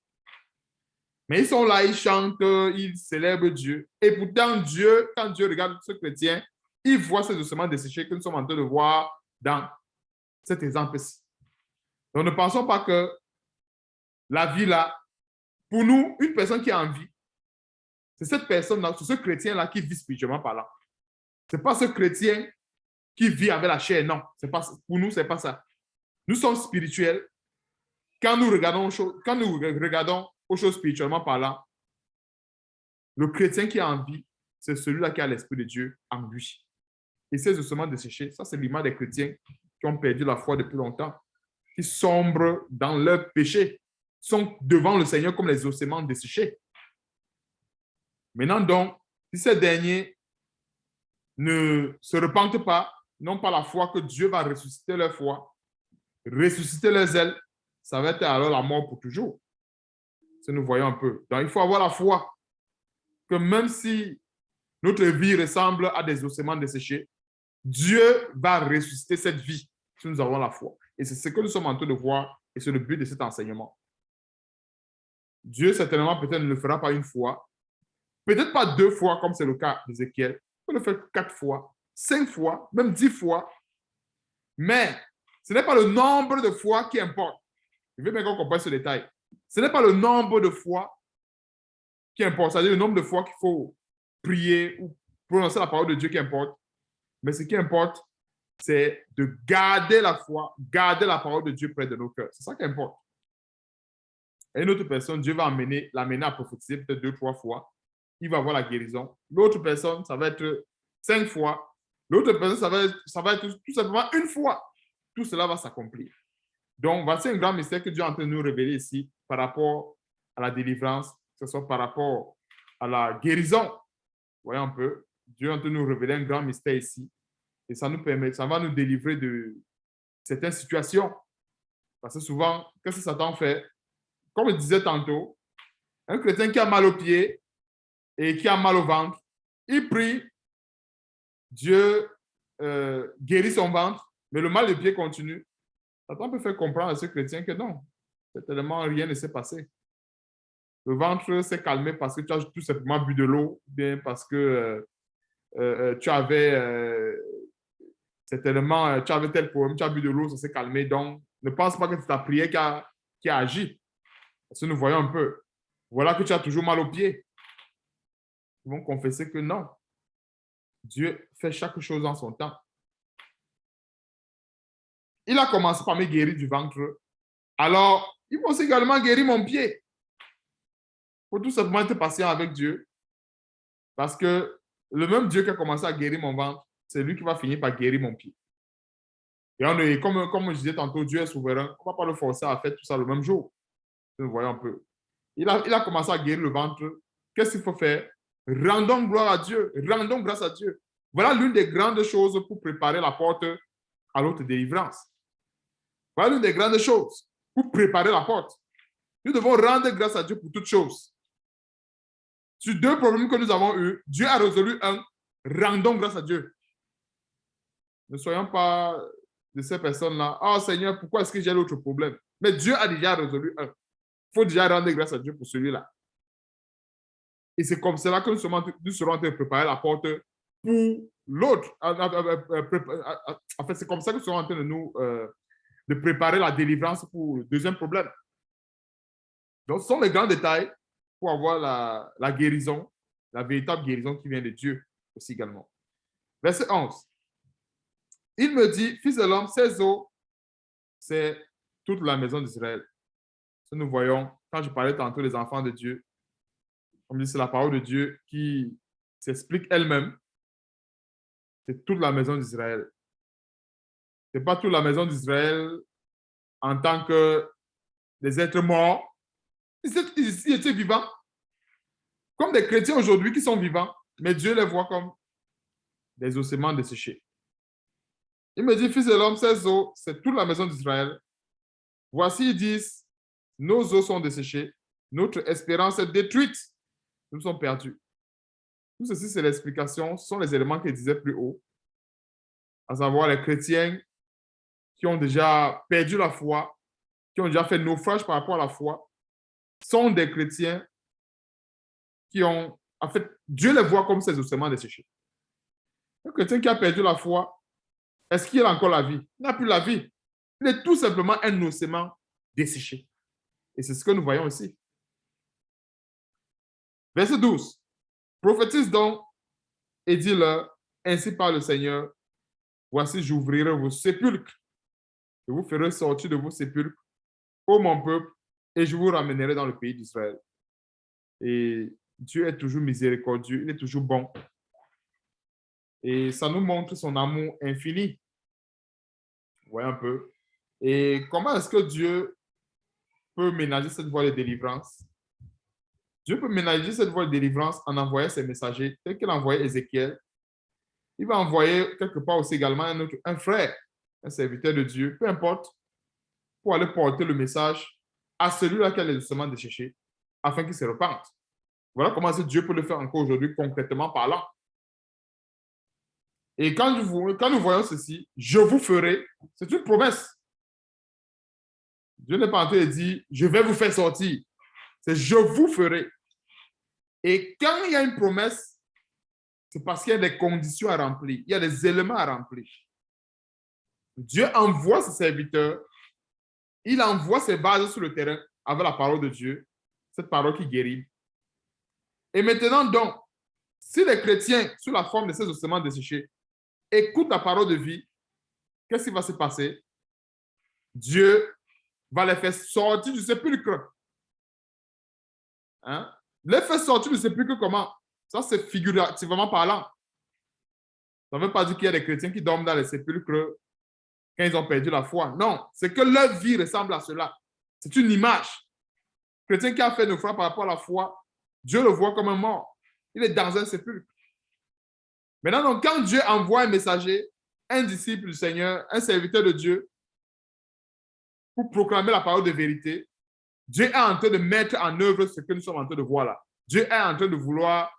S2: Mais ils sont là, ils chantent, ils célèbrent Dieu. Et pourtant, Dieu, quand Dieu regarde ce chrétien, il voit ces ossements desséchés que nous sommes en train de voir dans cet exemple-ci. Donc, ne pensons pas que la vie là, pour nous, une personne qui a envie, c'est cette personne-là, c'est ce chrétien-là qui vit spirituellement parlant. Ce n'est pas ce chrétien qui vit avec la chair, non. Pas, pour nous, ce n'est pas ça. Nous sommes spirituels. Quand nous regardons aux choses spirituellement parlant, le chrétien qui a envie, c'est celui-là qui a l'Esprit de Dieu en lui. Et ces ossements desséchés, ça c'est l'image des chrétiens qui ont perdu la foi depuis longtemps, qui sombrent dans leur péché, sont devant le Seigneur comme les ossements desséchés. Maintenant donc, si ces derniers ne se repentent pas, n'ont pas la foi que Dieu va ressusciter leur foi, ressusciter leurs ailes, ça va être alors la mort pour toujours. Si nous voyons un peu. Donc, il faut avoir la foi que même si notre vie ressemble à des ossements desséchés, Dieu va ressusciter cette vie si nous avons la foi. Et c'est ce que nous sommes en train de voir et c'est le but de cet enseignement. Dieu, certainement, peut-être ne le fera pas une fois, peut-être pas 2 fois, comme c'est le cas d'Ézéchiel. Il peut le faire 4 fois, 5 fois, même 10 fois. Mais ce n'est pas le nombre de fois qui importe. Je veux bien qu'on comprenne ce détail. Ce n'est pas le nombre de fois qui importe, c'est-à-dire le nombre de fois qu'il faut prier ou prononcer la parole de Dieu qui importe. Mais ce qui importe, c'est de garder la foi, garder la parole de Dieu près de nos cœurs. C'est ça qui importe. Et une autre personne, Dieu va l'amener à prophétiser peut-être 2, 3 fois. Il va avoir la guérison. L'autre personne, ça va être 5 fois. L'autre personne, ça va être tout simplement 1 fois. Tout cela va s'accomplir. Donc, voici un grand mystère que Dieu est en train de nous révéler ici par rapport à la délivrance, que ce soit par rapport à la guérison. Voyons un peu. Dieu est en train de nous révéler un grand mystère ici. Et ça va nous délivrer de certaines situations. Parce que souvent, qu'est-ce que Satan fait? Comme je disais tantôt, un chrétien qui a mal aux pieds et qui a mal au ventre, il prie, Dieu guérit son ventre, mais le mal de pied continue. Satan peut faire comprendre à ce chrétien que non, certainement rien ne s'est passé. Le ventre s'est calmé parce que tu as tout simplement bu de l'eau, bien parce que tu avais certainement, tu avais tel problème, tu as bu de l'eau, ça s'est calmé. Donc, ne pense pas que c'est ta prière qui a agi. Parce que nous voyons un peu. Voilà que tu as toujours mal aux pieds. Ils vont confesser que non. Dieu fait chaque chose en son temps. Il a commencé par me guérir du ventre. Alors, il faut aussi également guérir mon pied. Il faut tout simplement être patient avec Dieu. Parce que le même Dieu qui a commencé à guérir mon ventre, c'est lui qui va finir par guérir mon pied. Et comme je disais tantôt, Dieu est souverain. On ne va pas le forcer à faire tout ça le même jour. Nous voyons un peu. Il a commencé à guérir le ventre. Qu'est-ce qu'il faut faire? Rendons gloire à Dieu. Rendons grâce à Dieu. Voilà l'une des grandes choses pour préparer la porte à l'autre délivrance. Voilà l'une des grandes choses pour préparer la porte. Nous devons rendre grâce à Dieu pour toutes choses. Sur 2 problèmes que nous avons eus, Dieu a résolu un. Rendons grâce à Dieu. Ne soyons pas de ces personnes-là. Oh Seigneur, pourquoi est-ce que j'ai l'autre problème? Mais Dieu a déjà résolu un. Il faut déjà rendre grâce à Dieu pour celui-là. Et c'est comme cela que nous serons en train de préparer la porte pour l'autre. En fait, c'est comme ça que nous serons en train de préparer la délivrance pour le deuxième problème. Donc, ce sont les grands détails pour avoir la guérison, la véritable guérison qui vient de Dieu aussi également. Verset 11. Il me dit, Fils de l'homme, ces eaux, c'est toute la maison d'Israël. Si nous voyons, quand je parlais tantôt des enfants de Dieu, on me dit c'est la parole de Dieu qui s'explique elle-même. C'est toute la maison d'Israël. Ce n'est pas toute la maison d'Israël en tant que des êtres morts. Ils étaient vivants. Comme des chrétiens aujourd'hui qui sont vivants, mais Dieu les voit comme des ossements desséchés. Il me dit, Fils de l'homme, ces eaux, c'est toute la maison d'Israël. Voici, ils disent, nos eaux sont desséchées, notre espérance est détruite. Nous sommes perdus. Tout ceci, c'est l'explication, ce sont les éléments qu'il disait plus haut, à savoir les chrétiens qui ont déjà perdu la foi, qui ont déjà fait naufrage par rapport à la foi, sont des chrétiens qui ont, en fait, Dieu les voit comme ces ossements desséchés. Un chrétien qui a perdu la foi, est-ce qu'il a encore la vie? Il n'a plus la vie. Il est tout simplement un ossement desséché. Et c'est ce que nous voyons ici. Verset 12. Prophétise donc et dis-leur, ainsi parle le Seigneur, voici, j'ouvrirai vos sépulcres. Je vous ferai sortir de vos sépulcres, ô mon peuple, et je vous ramènerai dans le pays d'Israël. Et Dieu est toujours miséricordieux, il est toujours bon. Et ça nous montre son amour infini. Vous voyez un peu. Et comment est-ce que Dieu peut ménager cette voie de délivrance? Dieu peut ménager cette voie de délivrance en envoyant ses messagers, tel qu'il a envoyé Ézéchiel. Il va envoyer quelque part aussi également un frère, un serviteur de Dieu, peu importe, pour aller porter le message à celui-là qui a les ossements desséchés, afin qu'il se repente. Voilà comment Dieu peut le faire encore aujourd'hui, concrètement parlant. Et quand nous voyons ceci, je vous ferai, c'est une promesse. Dieu n'est pas en train de dire, je vais vous faire sortir. C'est je vous ferai. Et quand il y a une promesse, c'est parce qu'il y a des conditions à remplir, il y a des éléments à remplir. Dieu envoie ses serviteurs, il envoie ses bases sur le terrain avec la parole de Dieu, cette parole qui guérit. Et maintenant donc, si les chrétiens, sous la forme de ces ossements desséchés, écoutent la parole de vie, qu'est-ce qui va se passer? Dieu va les faire sortir du sépulcre. Hein? Les faire sortir du sépulcre comment? Ça, c'est figurativement parlant. Ça ne veut pas dire qu'il y a des chrétiens qui dorment dans les sépulcres quand ils ont perdu la foi. Non, c'est que leur vie ressemble à cela. C'est une image. Le chrétien qui a fait naufrage par rapport à la foi, Dieu le voit comme un mort. Il est dans un sépulcre. Maintenant, donc, quand Dieu envoie un messager, un disciple du Seigneur, un serviteur de Dieu, pour proclamer la parole de vérité, Dieu est en train de mettre en œuvre ce que nous sommes en train de voir là. Dieu est en train de vouloir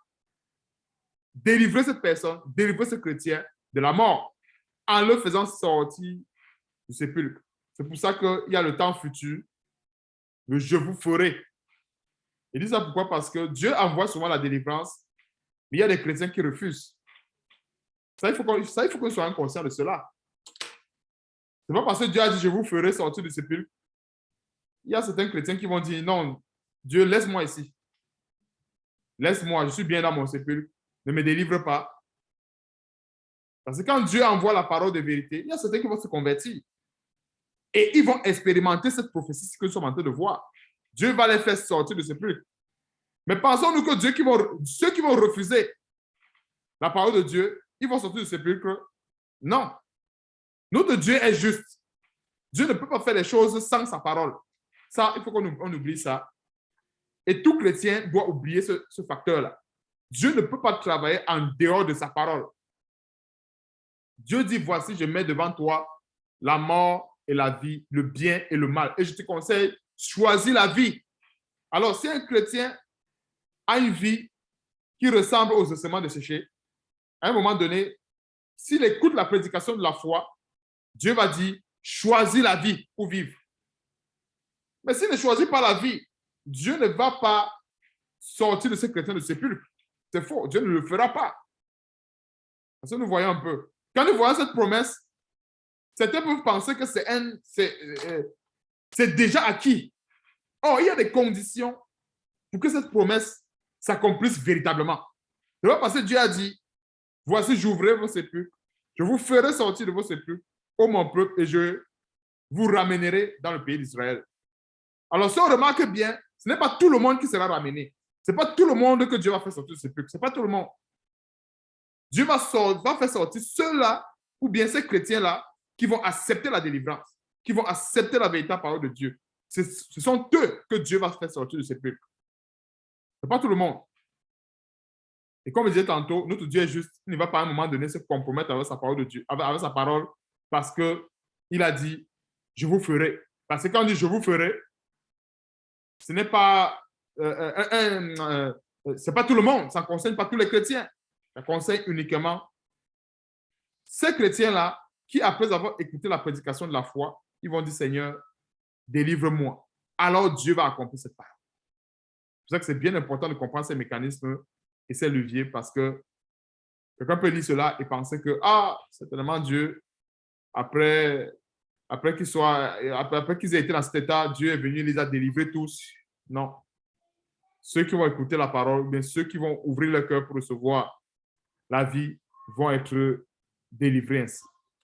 S2: délivrer cette personne, délivrer ce chrétien de la mort, en le faisant sortir du sépulcre. C'est pour ça qu'il y a le temps futur, le je vous ferai. Il dit ça pourquoi? Parce que Dieu envoie souvent la délivrance, mais il y a des chrétiens qui refusent. Ça, il faut que nous soyons conscients de cela. Ce n'est pas parce que Dieu a dit je vous ferai sortir du sépulcre. Il y a certains chrétiens qui vont dire non, Dieu, laisse-moi ici. Laisse-moi, je suis bien dans mon sépulcre. Ne me délivre pas. Parce que quand Dieu envoie la parole de vérité, il y a certains qui vont se convertir. Et ils vont expérimenter cette prophétie que nous sommes en train de voir. Dieu va les faire sortir de ce sépulcre. Mais pensons-nous que ceux qui vont refuser la parole de Dieu, ils vont sortir du sépulcre? Non. Notre Dieu est juste. Dieu ne peut pas faire les choses sans sa parole. Ça, il faut qu'on oublie ça. Et tout chrétien doit oublier ce facteur-là. Dieu ne peut pas travailler en dehors de sa parole. Dieu dit, voici, je mets devant toi la mort et la vie, le bien et le mal. Et je te conseille, choisis la vie. Alors, si un chrétien a une vie qui ressemble aux ossements desséchés, à un moment donné, s'il écoute la prédication de la foi, Dieu va dire, choisis la vie pour vivre. Mais s'il ne choisit pas la vie, Dieu ne va pas sortir de ce chrétien de sépulcre. C'est faux, Dieu ne le fera pas. Parce que nous voyons un peu. Quand nous voyons cette promesse, certains peuvent penser que c'est déjà acquis. Or, il y a des conditions pour que cette promesse s'accomplisse véritablement. C'est pas parce que Dieu a dit, voici, j'ouvrirai vos sépulcres, je vous ferai sortir de vos sépulcres, ô mon peuple, et je vous ramènerai dans le pays d'Israël. Alors, si on remarque bien, ce n'est pas tout le monde qui sera ramené. Ce n'est pas tout le monde que Dieu va faire sortir de sépulcre. Ce n'est pas tout le monde. Dieu va faire sortir ceux-là, ou bien ces chrétiens-là, qui vont accepter la délivrance, qui vont accepter la véritable parole de Dieu. Ce sont eux que Dieu va faire sortir de sépulcre. Ce n'est pas tout le monde. Et comme je disais tantôt, notre Dieu est juste. Il ne va pas à un moment donné se compromettre avec sa parole de Dieu, avec sa parole, parce qu'il a dit, je vous ferai. Parce que quand on dit je vous ferai, ce n'est pas c'est pas tout le monde, ça ne concerne pas tous les chrétiens. Ça concerne uniquement ces chrétiens-là qui, après avoir écouté la prédication de la foi, ils vont dire, Seigneur, délivre-moi. Alors Dieu va accomplir cette parole. pour ça que c'est bien important de comprendre ces mécanismes et ces leviers parce que quelqu'un peut lire cela et penser que, ah, certainement Dieu, après qu'ils aient été dans cet état, Dieu est venu, il les a délivrés tous. Non. Ceux qui vont écouter la parole, bien ceux qui vont ouvrir leur cœur pour recevoir la vie, vont être délivrés ainsi.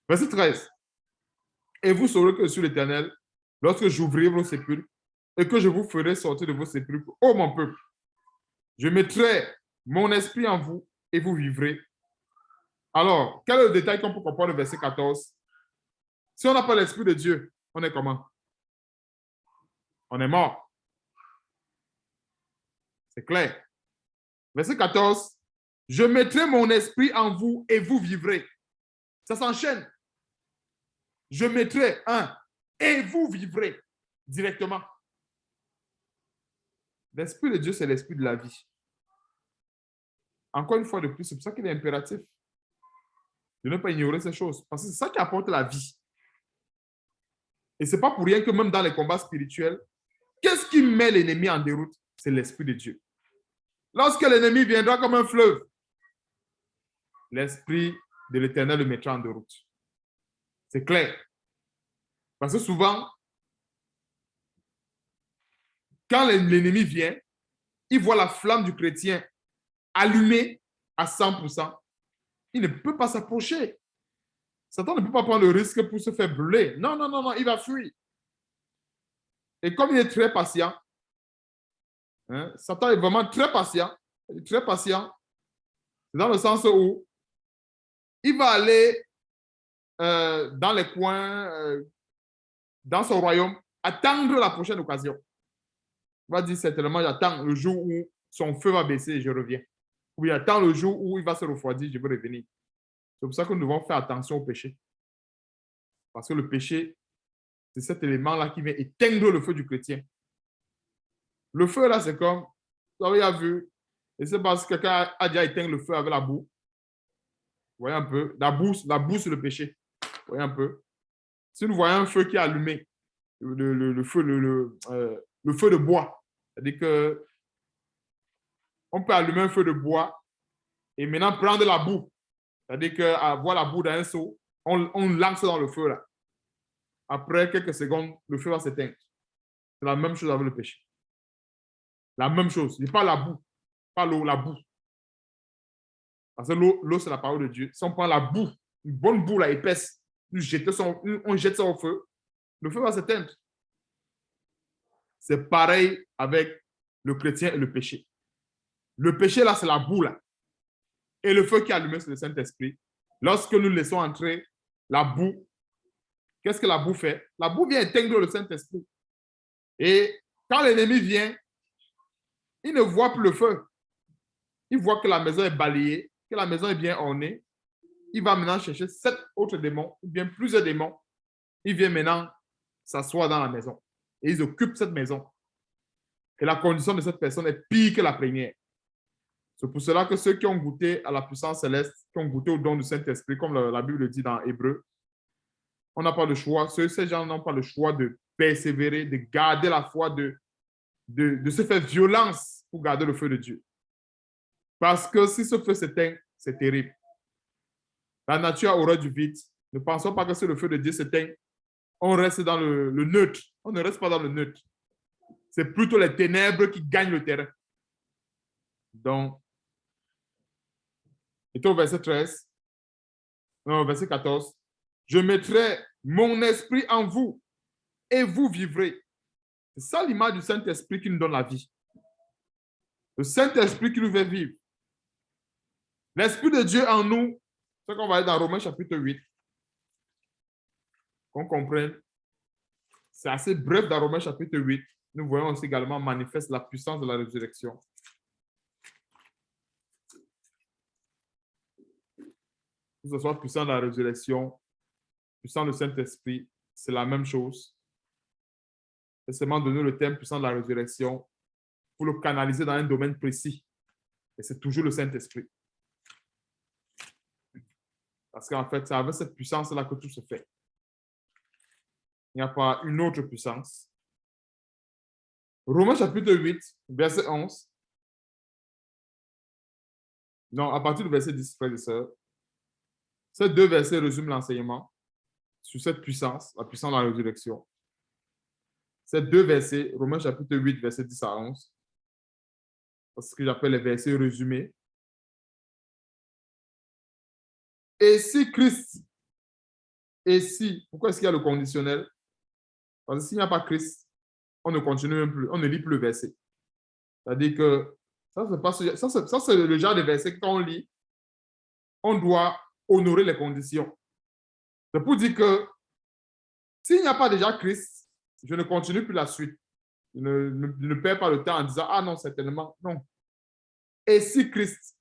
S2: Verset 13. Et vous saurez que je suis l'Éternel, lorsque j'ouvrirai vos sépulcres et que je vous ferai sortir de vos sépulcres, ô mon peuple, je mettrai mon esprit en vous et vous vivrez. Alors, quel est le détail qu'on peut comprendre le verset 14? Si on n'a pas l'Esprit de Dieu, on est comment? On est mort. C'est clair. Verset 14. Je mettrai mon esprit en vous et vous vivrez. Ça s'enchaîne. Je mettrai un et vous vivrez directement. L'Esprit de Dieu, c'est l'Esprit de la vie. Encore une fois de plus, c'est pour ça qu'il est impératif de ne pas ignorer ces choses. Parce que c'est ça qui apporte la vie. Et ce n'est pas pour rien que même dans les combats spirituels, qu'est-ce qui met l'ennemi en déroute? C'est l'Esprit de Dieu. Lorsque l'ennemi viendra comme un fleuve, l'Esprit de l'Éternel le mettra en déroute. C'est clair. Parce que souvent, quand l'ennemi vient, il voit la flamme du chrétien allumée à 100%. Il ne peut pas s'approcher. Satan ne peut pas prendre le risque pour se faire brûler. Non, non, non, non, il va fuir. Et comme il est très patient, hein, Satan est vraiment très patient. Très patient. C'est dans le sens où il va aller dans les coins, dans son royaume, attendre la prochaine occasion. Il va dire certainement, j'attends le jour où son feu va baisser et je reviens. Ou il attend le jour où il va se refroidir, je vais revenir. C'est pour ça que nous devons faire attention au péché. Parce que le péché, c'est cet élément-là qui vient éteindre le feu du chrétien. Le feu, là, c'est comme, vous avez vu, et c'est parce que quelqu'un a déjà éteint le feu avec la boue. Vous voyez un peu, la boue, c'est le péché. Vous voyez un peu. Si nous voyons un feu qui est allumé, le feu de bois, c'est-à-dire que on peut allumer un feu de bois et maintenant prendre la boue. C'est-à-dire qu'avoir la boue dans un seau, on lance dans le feu là. Après quelques secondes, le feu va s'éteindre. C'est la même chose avec le péché. La même chose. Ce n'est pas la boue, pas l'eau, la boue. Parce que l'eau, c'est la parole de Dieu. Si on prend la boue, une bonne boue là, épaisse, on jette ça au feu, le feu va s'éteindre. C'est pareil avec le chrétien et le péché. Le péché là, c'est la boue là. Et le feu qui est allumé, c'est le Saint-Esprit. Lorsque nous laissons entrer la boue, qu'est-ce que la boue fait? La boue vient éteindre le Saint-Esprit. Et quand l'ennemi vient, il ne voit plus le feu. Il voit que la maison est balayée, que la maison est bien ornée. Il va maintenant chercher 7 autres démons, ou bien plusieurs démons. Il vient maintenant s'asseoir dans la maison. Et ils occupent cette maison. Et la condition de cette personne est pire que la première. C'est pour cela que ceux qui ont goûté à la puissance céleste, qui ont goûté au don du Saint-Esprit, comme la Bible le dit dans Hébreu, on n'a pas le choix. Ces gens n'ont pas le choix de persévérer, de garder la foi, de se faire violence pour garder le feu de Dieu. Parce que si ce feu s'éteint, c'est terrible. La nature a horreur du vide. Ne pensons pas que si le feu de Dieu s'éteint, on reste dans le neutre. On ne reste pas dans le neutre. C'est plutôt les ténèbres qui gagnent le terrain. Donc, et au verset 13, non, verset 14, je mettrai mon esprit en vous et vous vivrez. C'est ça l'image du Saint-Esprit qui nous donne la vie. Le Saint-Esprit qui nous fait vivre. L'Esprit de Dieu en nous, c'est ce qu'on va aller dans Romains chapitre 8. Qu'on comprenne. C'est assez bref dans Romains chapitre 8. Nous voyons aussi également manifeste la puissance de la résurrection. Que ce soit puissant de la résurrection, puissant du Saint-Esprit, c'est la même chose. C'est seulement donner le thème puissant de la résurrection pour le canaliser dans un domaine précis. Et c'est toujours le Saint-Esprit. Parce qu'en fait, c'est avec cette puissance-là que tout se fait. Il n'y a pas une autre puissance. Romains chapitre 8, verset 11. Non, à partir du verset 10, frères et sœurs. Ces deux versets résument l'enseignement sur cette puissance, la puissance de la résurrection. Ces deux versets, Romains chapitre 8, verset 10 à 11, c'est ce que j'appelle les versets résumés. Et si Christ, et si, pourquoi est-ce qu'il y a le conditionnel? Parce que s'il n'y a pas Christ, on ne continue même plus, on ne lit plus le verset. C'est-à-dire que ça, c'est le genre de verset que quand on lit, on doit honorer les conditions. C'est pour dire que s'il n'y a pas déjà Christ, je ne continue plus la suite. Je ne perds pas le temps en disant, ah non, certainement, non. Et si Christ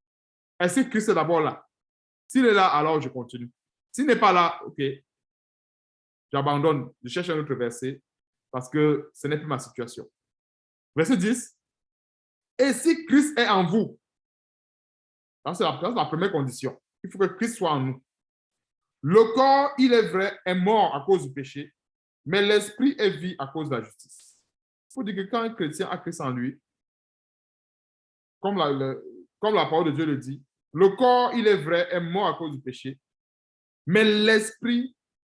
S2: est d'abord là? S'il est là, alors je continue. S'il n'est pas là, ok, j'abandonne, je cherche un autre verset parce que ce n'est plus ma situation. Verset 10. Et si Christ est en vous, c'est la première condition. Il faut que Christ soit en nous. Le corps, il est vrai, est mort à cause du péché, mais l'esprit est vie à cause de la justice. Il faut dire que quand un chrétien a Christ en lui, comme la parole de Dieu le dit, le corps, il est vrai, est mort à cause du péché, mais l'esprit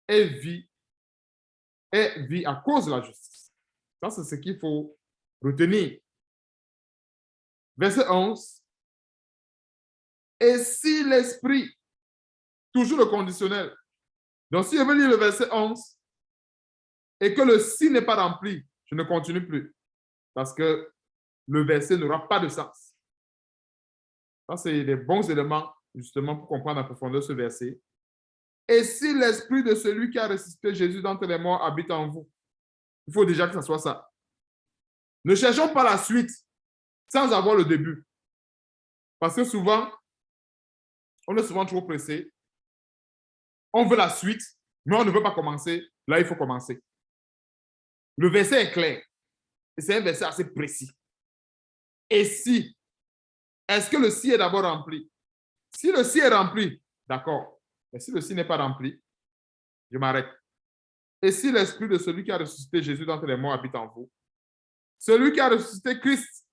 S2: est vie à cause de la justice. Ça, c'est ce qu'il faut retenir. Verset 11. Et si l'esprit, toujours le conditionnel, donc si je veux lire le verset 11 et que le si n'est pas rempli, je ne continue plus parce que le verset n'aura pas de sens. Ça, c'est des bons éléments justement pour comprendre en profondeur ce verset. Et si l'esprit de celui qui a ressuscité Jésus d'entre les morts habite en vous, il faut déjà que ce soit ça. Ne cherchons pas la suite sans avoir le début. Parce que souvent, on est souvent trop pressé. On veut la suite, mais on ne veut pas commencer. Là, il faut commencer. Le verset est clair. Et c'est un verset assez précis. Et si, est-ce que le si est d'abord rempli? Si le si est rempli, d'accord. Mais si le si n'est pas rempli, je m'arrête. Et si l'esprit de celui qui a ressuscité Jésus d'entre les morts habite en vous, celui qui a ressuscité Christ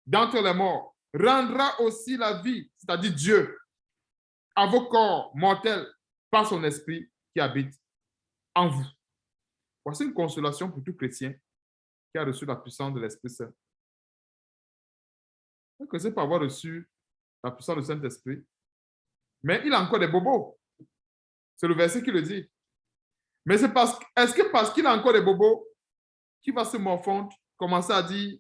S2: d'entre les morts rendra aussi la vie, c'est-à-dire Dieu, à vos corps mortels par son esprit qui habite en vous. Voici une consolation pour tout chrétien qui a reçu la puissance de l'Esprit Saint. Que c'est pas avoir reçu la puissance du Saint-Esprit, mais il a encore des bobos. C'est le verset qui le dit. Mais est-ce que parce qu'il a encore des bobos, qu'il va se morfondre, commencer à dire,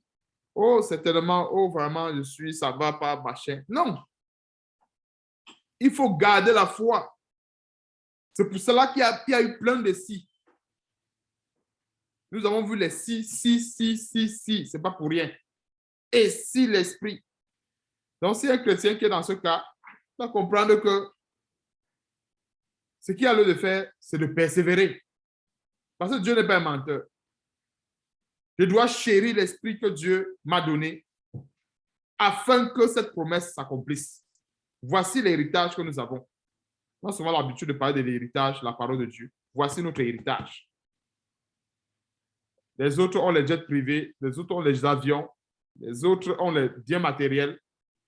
S2: oh, c'est tellement, oh, vraiment, ça va pas, machin. Non. Il faut garder la foi. C'est pour cela qu'il y a eu plein de si. Nous avons vu les si. C'est pas pour rien. Et si l'esprit. Donc, si un chrétien qui est dans ce cas, il va comprendre que ce qu'il a lieu de faire, c'est de persévérer. Parce que Dieu n'est pas un menteur. Je dois chérir l'esprit que Dieu m'a donné afin que cette promesse s'accomplisse. Voici l'héritage que nous avons. On a souvent l'habitude de parler de l'héritage, la parole de Dieu. Voici notre héritage. Les autres ont les jets privés, les autres ont les avions, les autres ont les biens matériels,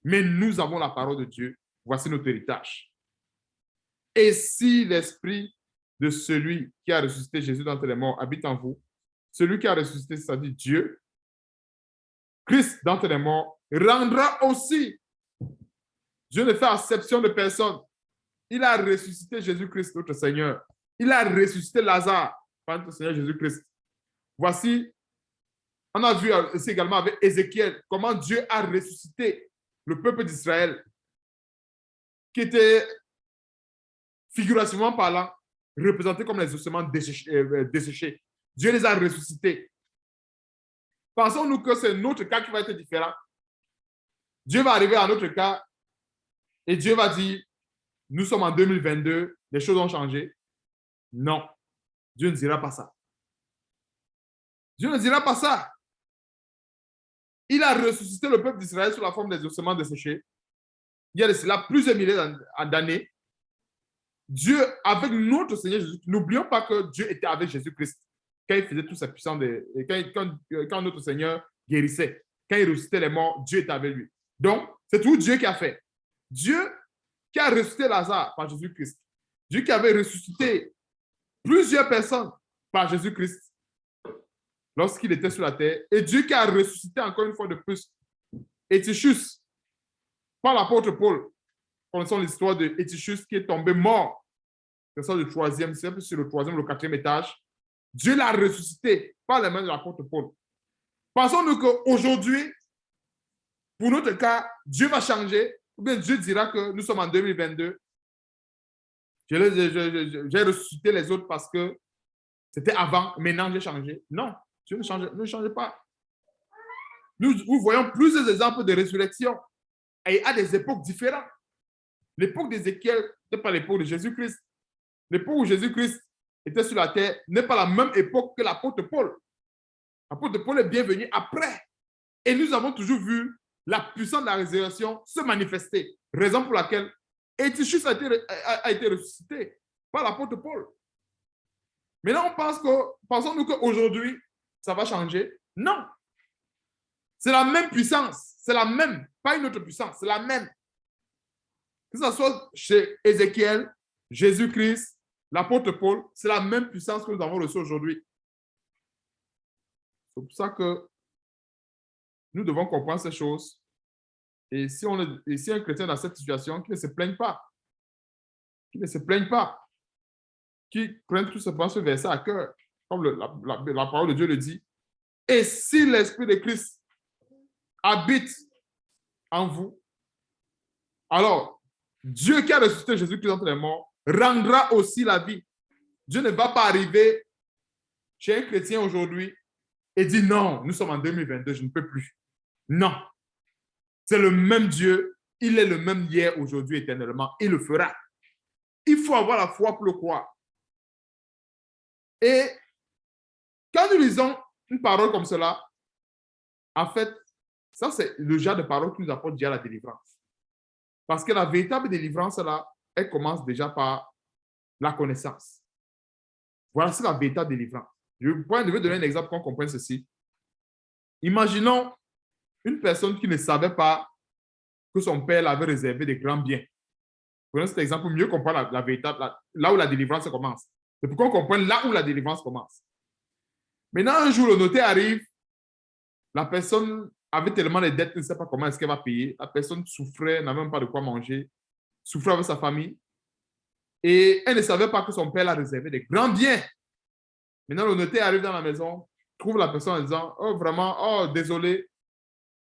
S2: mais nous avons la parole de Dieu. Voici notre héritage. Et si l'esprit de celui qui a ressuscité Jésus d'entre les morts habite en vous, celui qui a ressuscité, c'est-à-dire Dieu, Christ d'entre les morts, rendra aussi. Dieu ne fait exception de personne. Il a ressuscité Jésus-Christ, notre Seigneur. Il a ressuscité Lazare par notre Seigneur Jésus-Christ. Voici, on a vu aussi également avec Ézéchiel comment Dieu a ressuscité le peuple d'Israël qui était, figurativement parlant, représenté comme les ossements desséchés. Dieu les a ressuscités. Pensons-nous que c'est notre cas qui va être différent. Dieu va arriver à notre cas et Dieu va dire, nous sommes en 2022, les choses ont changé. Non, Dieu ne dira pas ça. Dieu ne dira pas ça. Il a ressuscité le peuple d'Israël sous la forme des ossements desséchés. Il y a de cela plusieurs milliers d'années. Dieu, avec notre Seigneur Jésus, n'oublions pas que Dieu était avec Jésus-Christ. quand il faisait tout sa puissance, et quand notre Seigneur guérissait, quand il ressuscitait les morts, Dieu était avec lui. Donc, c'est tout Dieu qui a fait. Dieu qui a ressuscité Lazare par Jésus-Christ. Dieu qui avait ressuscité plusieurs personnes par Jésus-Christ lorsqu'il était sur la terre. Et Dieu qui a ressuscité encore une fois de plus Étichus par l'apôtre Paul. Connaissons l'histoire de Étichus qui est tombé mort. C'est ça le troisième, c'est sur le troisième ou le quatrième étage. Dieu l'a ressuscité par les mains de l'apôtre Paul. Pensons-nous qu'aujourd'hui, pour notre cas, Dieu va changer, ou bien Dieu dira que nous sommes en 2022. J'ai ressuscité les autres parce que c'était avant, maintenant j'ai changé. Non, Dieu ne change pas. Nous voyons plusieurs exemples de résurrection et à des époques différentes. L'époque d'Ézéchiel n'est pas l'époque de Jésus-Christ. L'époque où Jésus-Christ était sur la terre n'est pas la même époque que l'apôtre Paul. L'apôtre Paul est bien venu après. Et nous avons toujours vu la puissance de la résurrection se manifester. Raison pour laquelle Étichus a été ressuscité par l'apôtre Paul. Maintenant, pensons-nous qu'aujourd'hui, ça va changer? Non. C'est la même puissance. C'est la même. Pas une autre puissance. C'est la même. Que ce soit chez Ézéchiel, Jésus-Christ, l'apôtre Paul, c'est la même puissance que nous avons reçue aujourd'hui. C'est pour ça que nous devons comprendre ces choses. Et si un chrétien dans cette situation, qu'il ne se plaigne pas. Qu'il ne se plaigne pas. Qu'il prenne tout simplement ce verset à cœur, comme la parole de Dieu le dit. Et si l'Esprit de Christ habite en vous, alors Dieu qui a ressuscité Jésus-Christ entre les morts rendra aussi la vie. Dieu ne va pas arriver chez un chrétien aujourd'hui et dire non, nous sommes en 2022, je ne peux plus. Non. C'est le même Dieu, il est le même hier, aujourd'hui, éternellement. Il le fera. Il faut avoir la foi pour le croire. Et quand nous lisons une parole comme cela, en fait, ça c'est le genre de parole qui nous apporte déjà la délivrance. Parce que la véritable délivrance, là, elle commence déjà par la connaissance. Voilà, c'est la véritable délivrance. Je vais donner un exemple pour qu'on comprenne ceci. Imaginons une personne qui ne savait pas que son père avait réservé des grands biens. Prenons cet exemple pour mieux comprendre la véritable, là où la délivrance commence. C'est pour qu'on comprenne là où la délivrance commence. Maintenant, un jour, le notaire arrive, la personne avait tellement de dettes qu'elle ne sait pas comment est-ce qu'elle va payer. La personne souffrait, n'avait même pas de quoi manger, souffrait avec sa famille. Et elle ne savait pas que son père a réservé des grands biens. Maintenant, le notaire arrive dans la maison, trouve la personne en disant, oh vraiment, oh désolé,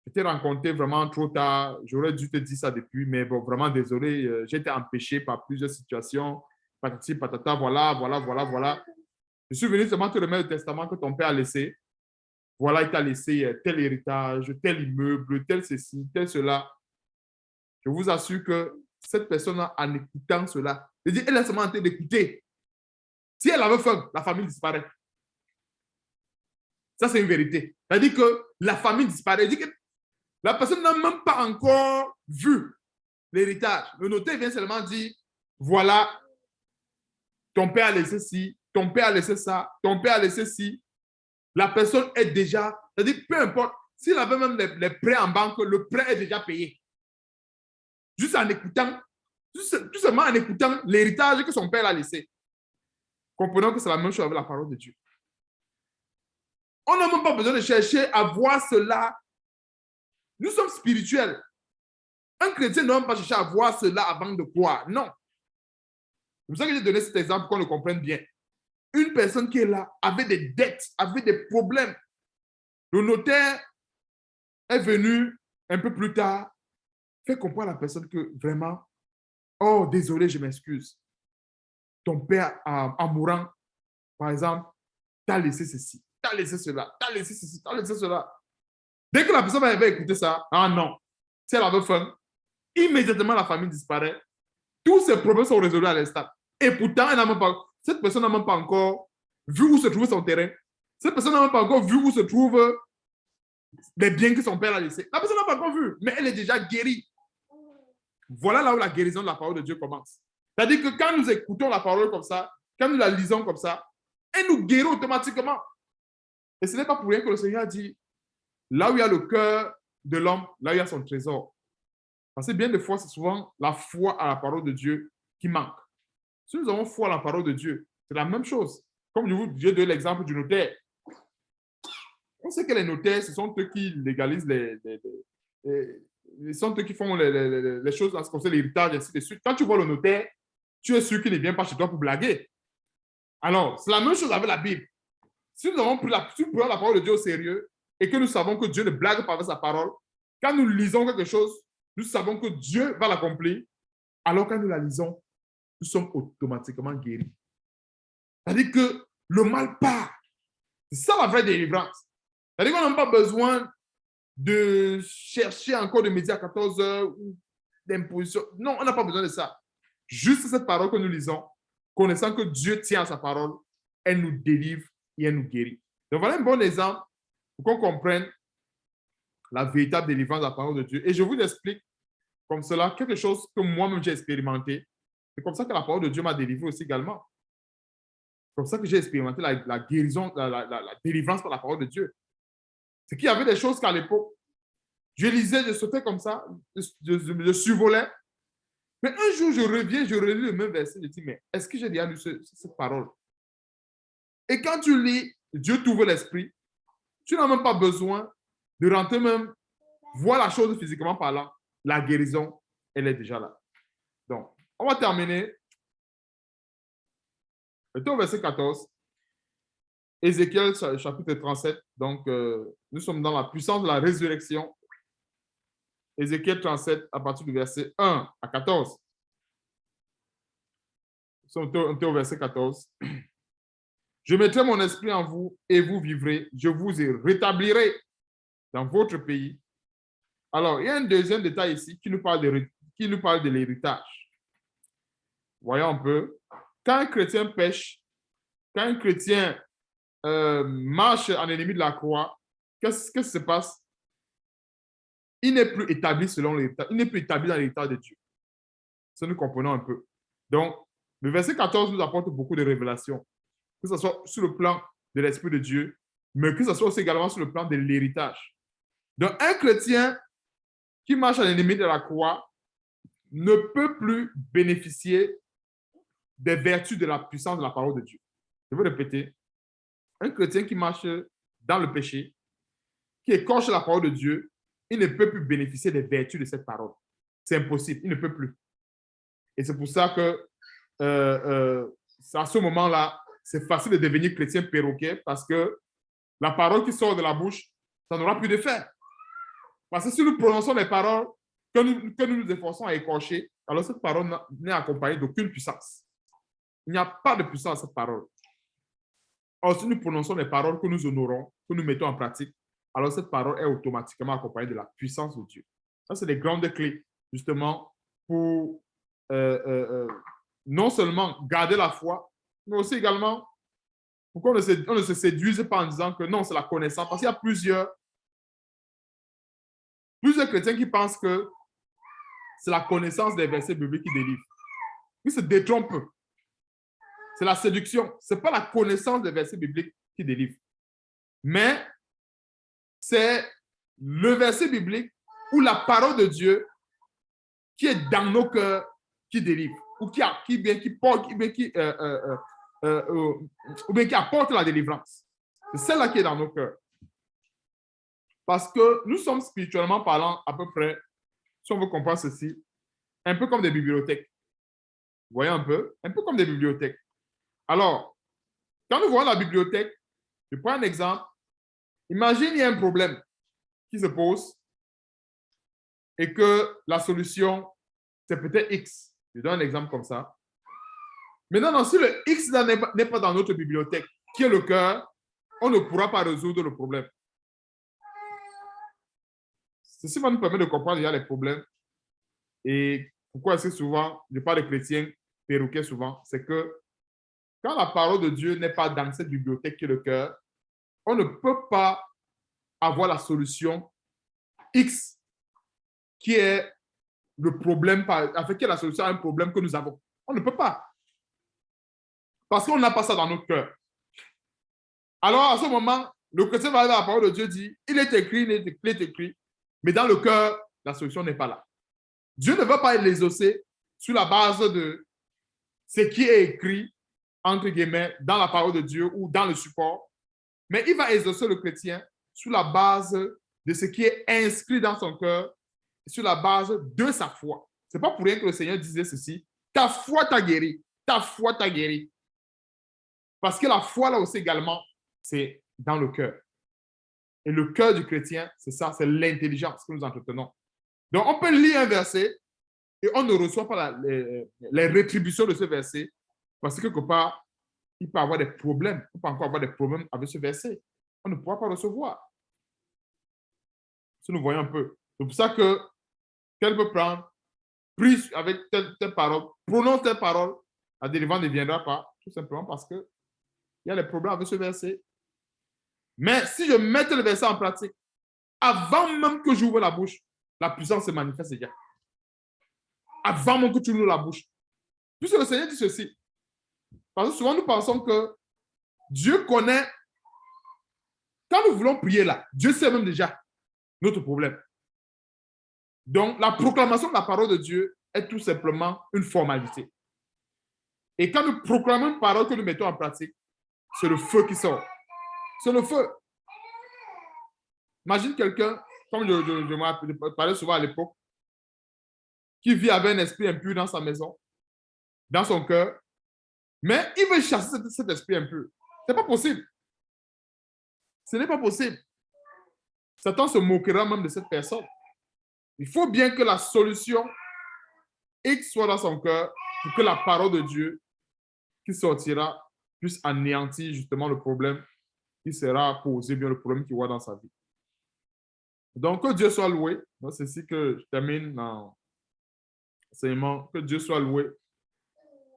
S2: je t'ai rencontré vraiment trop tard, j'aurais dû te dire ça depuis, mais bon, vraiment désolé, j'ai été empêché par plusieurs situations, patati, patata, voilà. Je suis venu seulement te remettre le testament que ton père a laissé. Voilà, il t'a laissé tel héritage, tel immeuble, tel ceci, tel cela. Je vous assure que cette personne, en écoutant cela, elle est seulement en train d'écouter. Si elle avait faim, la famille disparaît. Ça, c'est une vérité. C'est-à-dire que la famille disparaît. C'est-à-dire que la personne n'a même pas encore vu l'héritage. Le notaire vient seulement dire, voilà, ton père a laissé ci, ton père a laissé ça, ton père a laissé ci. La personne est déjà, c'est-à-dire peu importe, s'il avait même les prêts en banque, le prêt est déjà payé. Juste en écoutant, tout simplement en écoutant l'héritage que son père a laissé. Comprenons que c'est la même chose avec la parole de Dieu. On n'a même pas besoin de chercher à voir cela. Nous sommes spirituels. Un chrétien ne doit même pas chercher à voir cela avant de croire. Non. C'est pour ça que j'ai donné cet exemple pour qu'on le comprenne bien. Une personne qui est là avait des dettes, avait des problèmes. Le notaire est venu un peu plus tard, fait comprendre à la personne que vraiment, oh, désolé, je m'excuse. Ton père, en mourant, par exemple, t'a laissé ceci, t'a laissé cela, t'a laissé ceci, t'a laissé cela. Dès que la personne va écouter ça, ah non, si elle avait faim, immédiatement la famille disparaît. Tous ces problèmes sont résolus à l'instant. Et pourtant, cette personne n'a même pas encore vu où se trouve son terrain. Cette personne n'a même pas encore vu où se trouvent les biens que son père a laissés. La personne n'a pas encore vu, mais elle est déjà guérie. Voilà là où la guérison de la parole de Dieu commence. C'est-à-dire que quand nous écoutons la parole comme ça, quand nous la lisons comme ça, Elle nous guérit automatiquement. Et ce n'est pas pour rien que le Seigneur dit, là où il y a le cœur de l'homme, là où il y a son trésor. Parce que bien des fois, c'est souvent la foi à la parole de Dieu qui manque. Si nous avons foi à la parole de Dieu, c'est la même chose. Comme je donne l'exemple du notaire. On sait que les notaires, ce sont eux qui légalisent ce sont eux qui font les choses en ce qui concerne l'héritage, et ainsi de suite. Quand tu vois le notaire, tu es sûr qu'il ne vient pas chez toi pour blaguer. Alors, c'est la même chose avec la Bible. Si nous avons pris la parole de Dieu au sérieux et que nous savons que Dieu ne blague pas avec sa parole, quand nous lisons quelque chose, nous savons que Dieu va l'accomplir. Alors, quand nous la lisons, nous sommes automatiquement guéris. C'est-à-dire que le mal part. C'est ça la vraie délivrance. C'est-à-dire qu'on n'a pas besoin de chercher encore de midi à 14 heures ou d'imposition. Non, on n'a pas besoin de ça. Juste cette parole que nous lisons, connaissant que Dieu tient à sa parole, elle nous délivre et elle nous guérit. Donc voilà un bon exemple pour qu'on comprenne la véritable délivrance de la parole de Dieu. Et je vous explique comme cela quelque chose que moi-même j'ai expérimenté. C'est comme ça que la parole de Dieu m'a délivré aussi également. C'est comme ça que j'ai expérimenté la guérison, la délivrance par la parole de Dieu. C'est qu'il y avait des choses qu'à l'époque, je lisais, je sautais comme ça, je survolais. Mais un jour, je reviens, je relis le même verset, je dis, mais est-ce que j'ai déjà lu cette parole? Et quand tu lis, Dieu t'ouvre l'esprit, tu n'as même pas besoin de rentrer même, voir la chose physiquement parlant. La guérison, elle est déjà là. Donc, on va terminer. Mettons au verset 14. Ézéchiel, chapitre 37. Donc, nous sommes dans la puissance de la résurrection. Ézéchiel 37, à partir du verset 1 à 14. Nous sommes au verset 14. Je mettrai mon esprit en vous et vous vivrez. Je vous rétablirai dans votre pays. Alors, il y a un deuxième détail ici qui nous parle de l'héritage. Voyons un peu. Quand un chrétien pêche, quand un chrétien marche en ennemi de la croix, qu'est-ce qui se passe? Il n'est plus établi selon l'héritage. Il n'est plus établi dans l'héritage de Dieu. Ça, nous comprenons un peu. Donc, le verset 14 nous apporte beaucoup de révélations, que ce soit sur le plan de l'Esprit de Dieu, mais que ce soit aussi également sur le plan de l'héritage. Donc, un chrétien qui marche en ennemi de la croix ne peut plus bénéficier des vertus de la puissance de la parole de Dieu. Je vais répéter. Un chrétien qui marche dans le péché, qui écorche la parole de Dieu, il ne peut plus bénéficier des vertus de cette parole. C'est impossible, il ne peut plus. Et c'est pour ça que à ce moment-là, c'est facile de devenir chrétien perroquet parce que la parole qui sort de la bouche, ça n'aura plus d'effet. Parce que si nous prononçons des paroles que nous nous efforçons à écorcher, alors cette parole n'est accompagnée d'aucune puissance. Il n'y a pas de puissance à cette parole. Or, si nous prononçons des paroles que nous honorons, que nous mettons en pratique, alors cette parole est automatiquement accompagnée de la puissance de Dieu. Ça, c'est les grandes clés, justement, pour non seulement garder la foi, mais aussi également pour qu'on ne se séduise pas en disant que non, c'est la connaissance. Parce qu'il y a plusieurs chrétiens qui pensent que c'est la connaissance des versets bibliques qui délivre. Ils se détrompent. C'est la séduction. Ce n'est pas la connaissance des versets bibliques qui délivre. Mais c'est le verset biblique ou la parole de Dieu qui est dans nos cœurs qui délivre. Ou qui apporte la délivrance. C'est celle-là qui est dans nos cœurs. Parce que nous sommes spirituellement parlant à peu près, si on veut comprendre ceci, un peu comme des bibliothèques. Vous voyez un peu comme des bibliothèques. Alors, quand nous voyons la bibliothèque, je prends un exemple. Imagine il y a un problème qui se pose et que la solution, c'est peut-être X. Je donne un exemple comme ça. Maintenant, si le X n'est pas dans notre bibliothèque, qui est le cœur, on ne pourra pas résoudre le problème. Ceci va nous permettre de comprendre déjà les problèmes. Et pourquoi est-ce que souvent, je parle de chrétiens perroquets souvent, c'est que quand la parole de Dieu n'est pas dans cette bibliothèque qui est le cœur, on ne peut pas avoir la solution X qui est le problème, qui est la solution à un problème que nous avons. On ne peut pas. Parce qu'on n'a pas ça dans notre cœur. Alors, à ce moment, le chrétien va aller à la parole de Dieu, dit, il est écrit, il est écrit, mais dans le cœur, la solution n'est pas là. Dieu ne veut pas les exaucer sur la base de ce qui est écrit, entre guillemets, dans la parole de Dieu ou dans le support, mais il va exaucer le chrétien sur la base de ce qui est inscrit dans son cœur, sur la base de sa foi. Ce n'est pas pour rien que le Seigneur disait ceci, ta foi t'a guéri, ta foi t'a guéri. Parce que la foi, là aussi également, c'est dans le cœur. Et le cœur du chrétien, c'est ça, c'est l'intelligence que nous entretenons. Donc, on peut lire un verset et on ne reçoit pas les rétributions de ce verset parce que quelque part, il peut avoir des problèmes. On peut encore avoir des problèmes avec ce verset. On ne pourra pas recevoir. Si nous voyons un peu. C'est pour ça que quelqu'un peut prendre, prie avec telle parole, prononce telle parole, la délivrance ne viendra pas, tout simplement parce qu'il y a des problèmes avec ce verset. Mais si je mettais le verset en pratique, avant même que j'ouvre la bouche, la puissance se manifeste déjà. Avant même que tu ouvres la bouche. Puisque le Seigneur dit ceci. Parce que souvent nous pensons que Dieu connaît. Quand nous voulons prier là, Dieu sait même déjà notre problème. Donc, la proclamation de la parole de Dieu est tout simplement une formalité. Et quand nous proclamons une parole que nous mettons en pratique, c'est le feu qui sort. C'est le feu. Imagine quelqu'un, comme je parlais souvent à l'époque, qui vit avec un esprit impur dans sa maison, dans son cœur, mais il veut chasser cet esprit impur. Ce n'est pas possible. Ce n'est pas possible. Satan se moquera même de cette personne. Il faut bien que la solution X soit dans son cœur pour que la parole de Dieu qui sortira puisse anéantir justement le problème qui sera posé, bien le problème qu'il voit dans sa vie. Donc, que Dieu soit loué. C'est ici que je termine l'enseignement. Que Dieu soit loué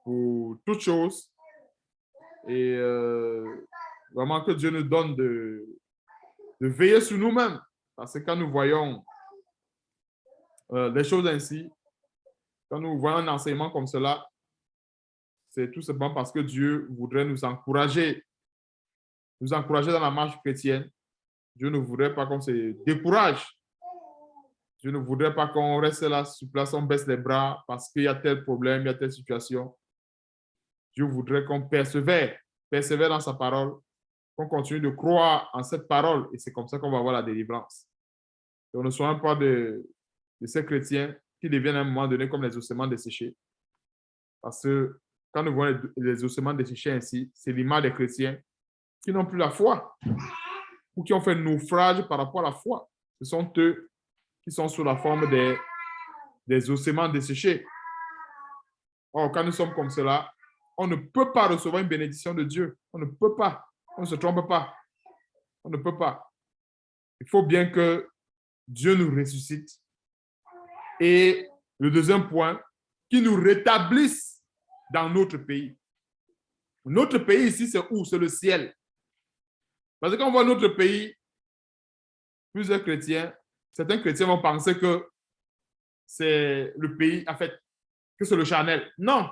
S2: pour toutes choses. Et vraiment que Dieu nous donne de veiller sur nous-mêmes. Parce que quand nous voyons les choses ainsi, quand nous voyons un enseignement comme cela, c'est tout simplement parce que Dieu voudrait nous encourager dans la marche chrétienne. Dieu ne voudrait pas qu'on se décourage. Dieu ne voudrait pas qu'on reste là sur place, on baisse les bras parce qu'il y a tel problème, il y a telle situation. Dieu voudrait qu'on persévère dans sa parole, qu'on continue de croire en cette parole et c'est comme ça qu'on va avoir la délivrance. Donc, ne soyons pas de ces chrétiens qui deviennent à un moment donné comme les ossements desséchés. Parce que quand nous voyons les ossements desséchés ainsi, c'est l'image des chrétiens qui n'ont plus la foi ou qui ont fait naufrage par rapport à la foi. Ce sont eux qui sont sous la forme des ossements desséchés. Or, quand nous sommes comme cela, on ne peut pas recevoir une bénédiction de Dieu. On ne peut pas. On ne se trompe pas. On ne peut pas. Il faut bien que Dieu nous ressuscite. Et le deuxième point, qu'il nous rétablisse dans notre pays. Notre pays ici, c'est où? C'est le ciel. Parce que quand on voit notre pays, plusieurs chrétiens, certains chrétiens vont penser que c'est le pays, en fait, que c'est le charnel. Non.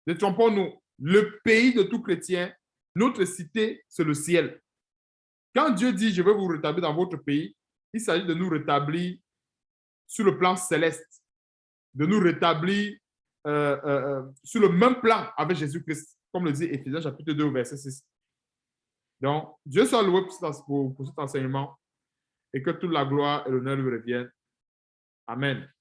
S2: Ne trompons-nous. Le pays de tout chrétien, notre cité, c'est le ciel. Quand Dieu dit, je vais vous rétablir dans votre pays, il s'agit de nous rétablir sur le plan céleste, de nous rétablir sur le même plan avec Jésus-Christ, comme le dit Éphésiens chapitre 2, verset 6. Donc, Dieu soit loué pour cet enseignement et que toute la gloire et l'honneur lui reviennent. Amen.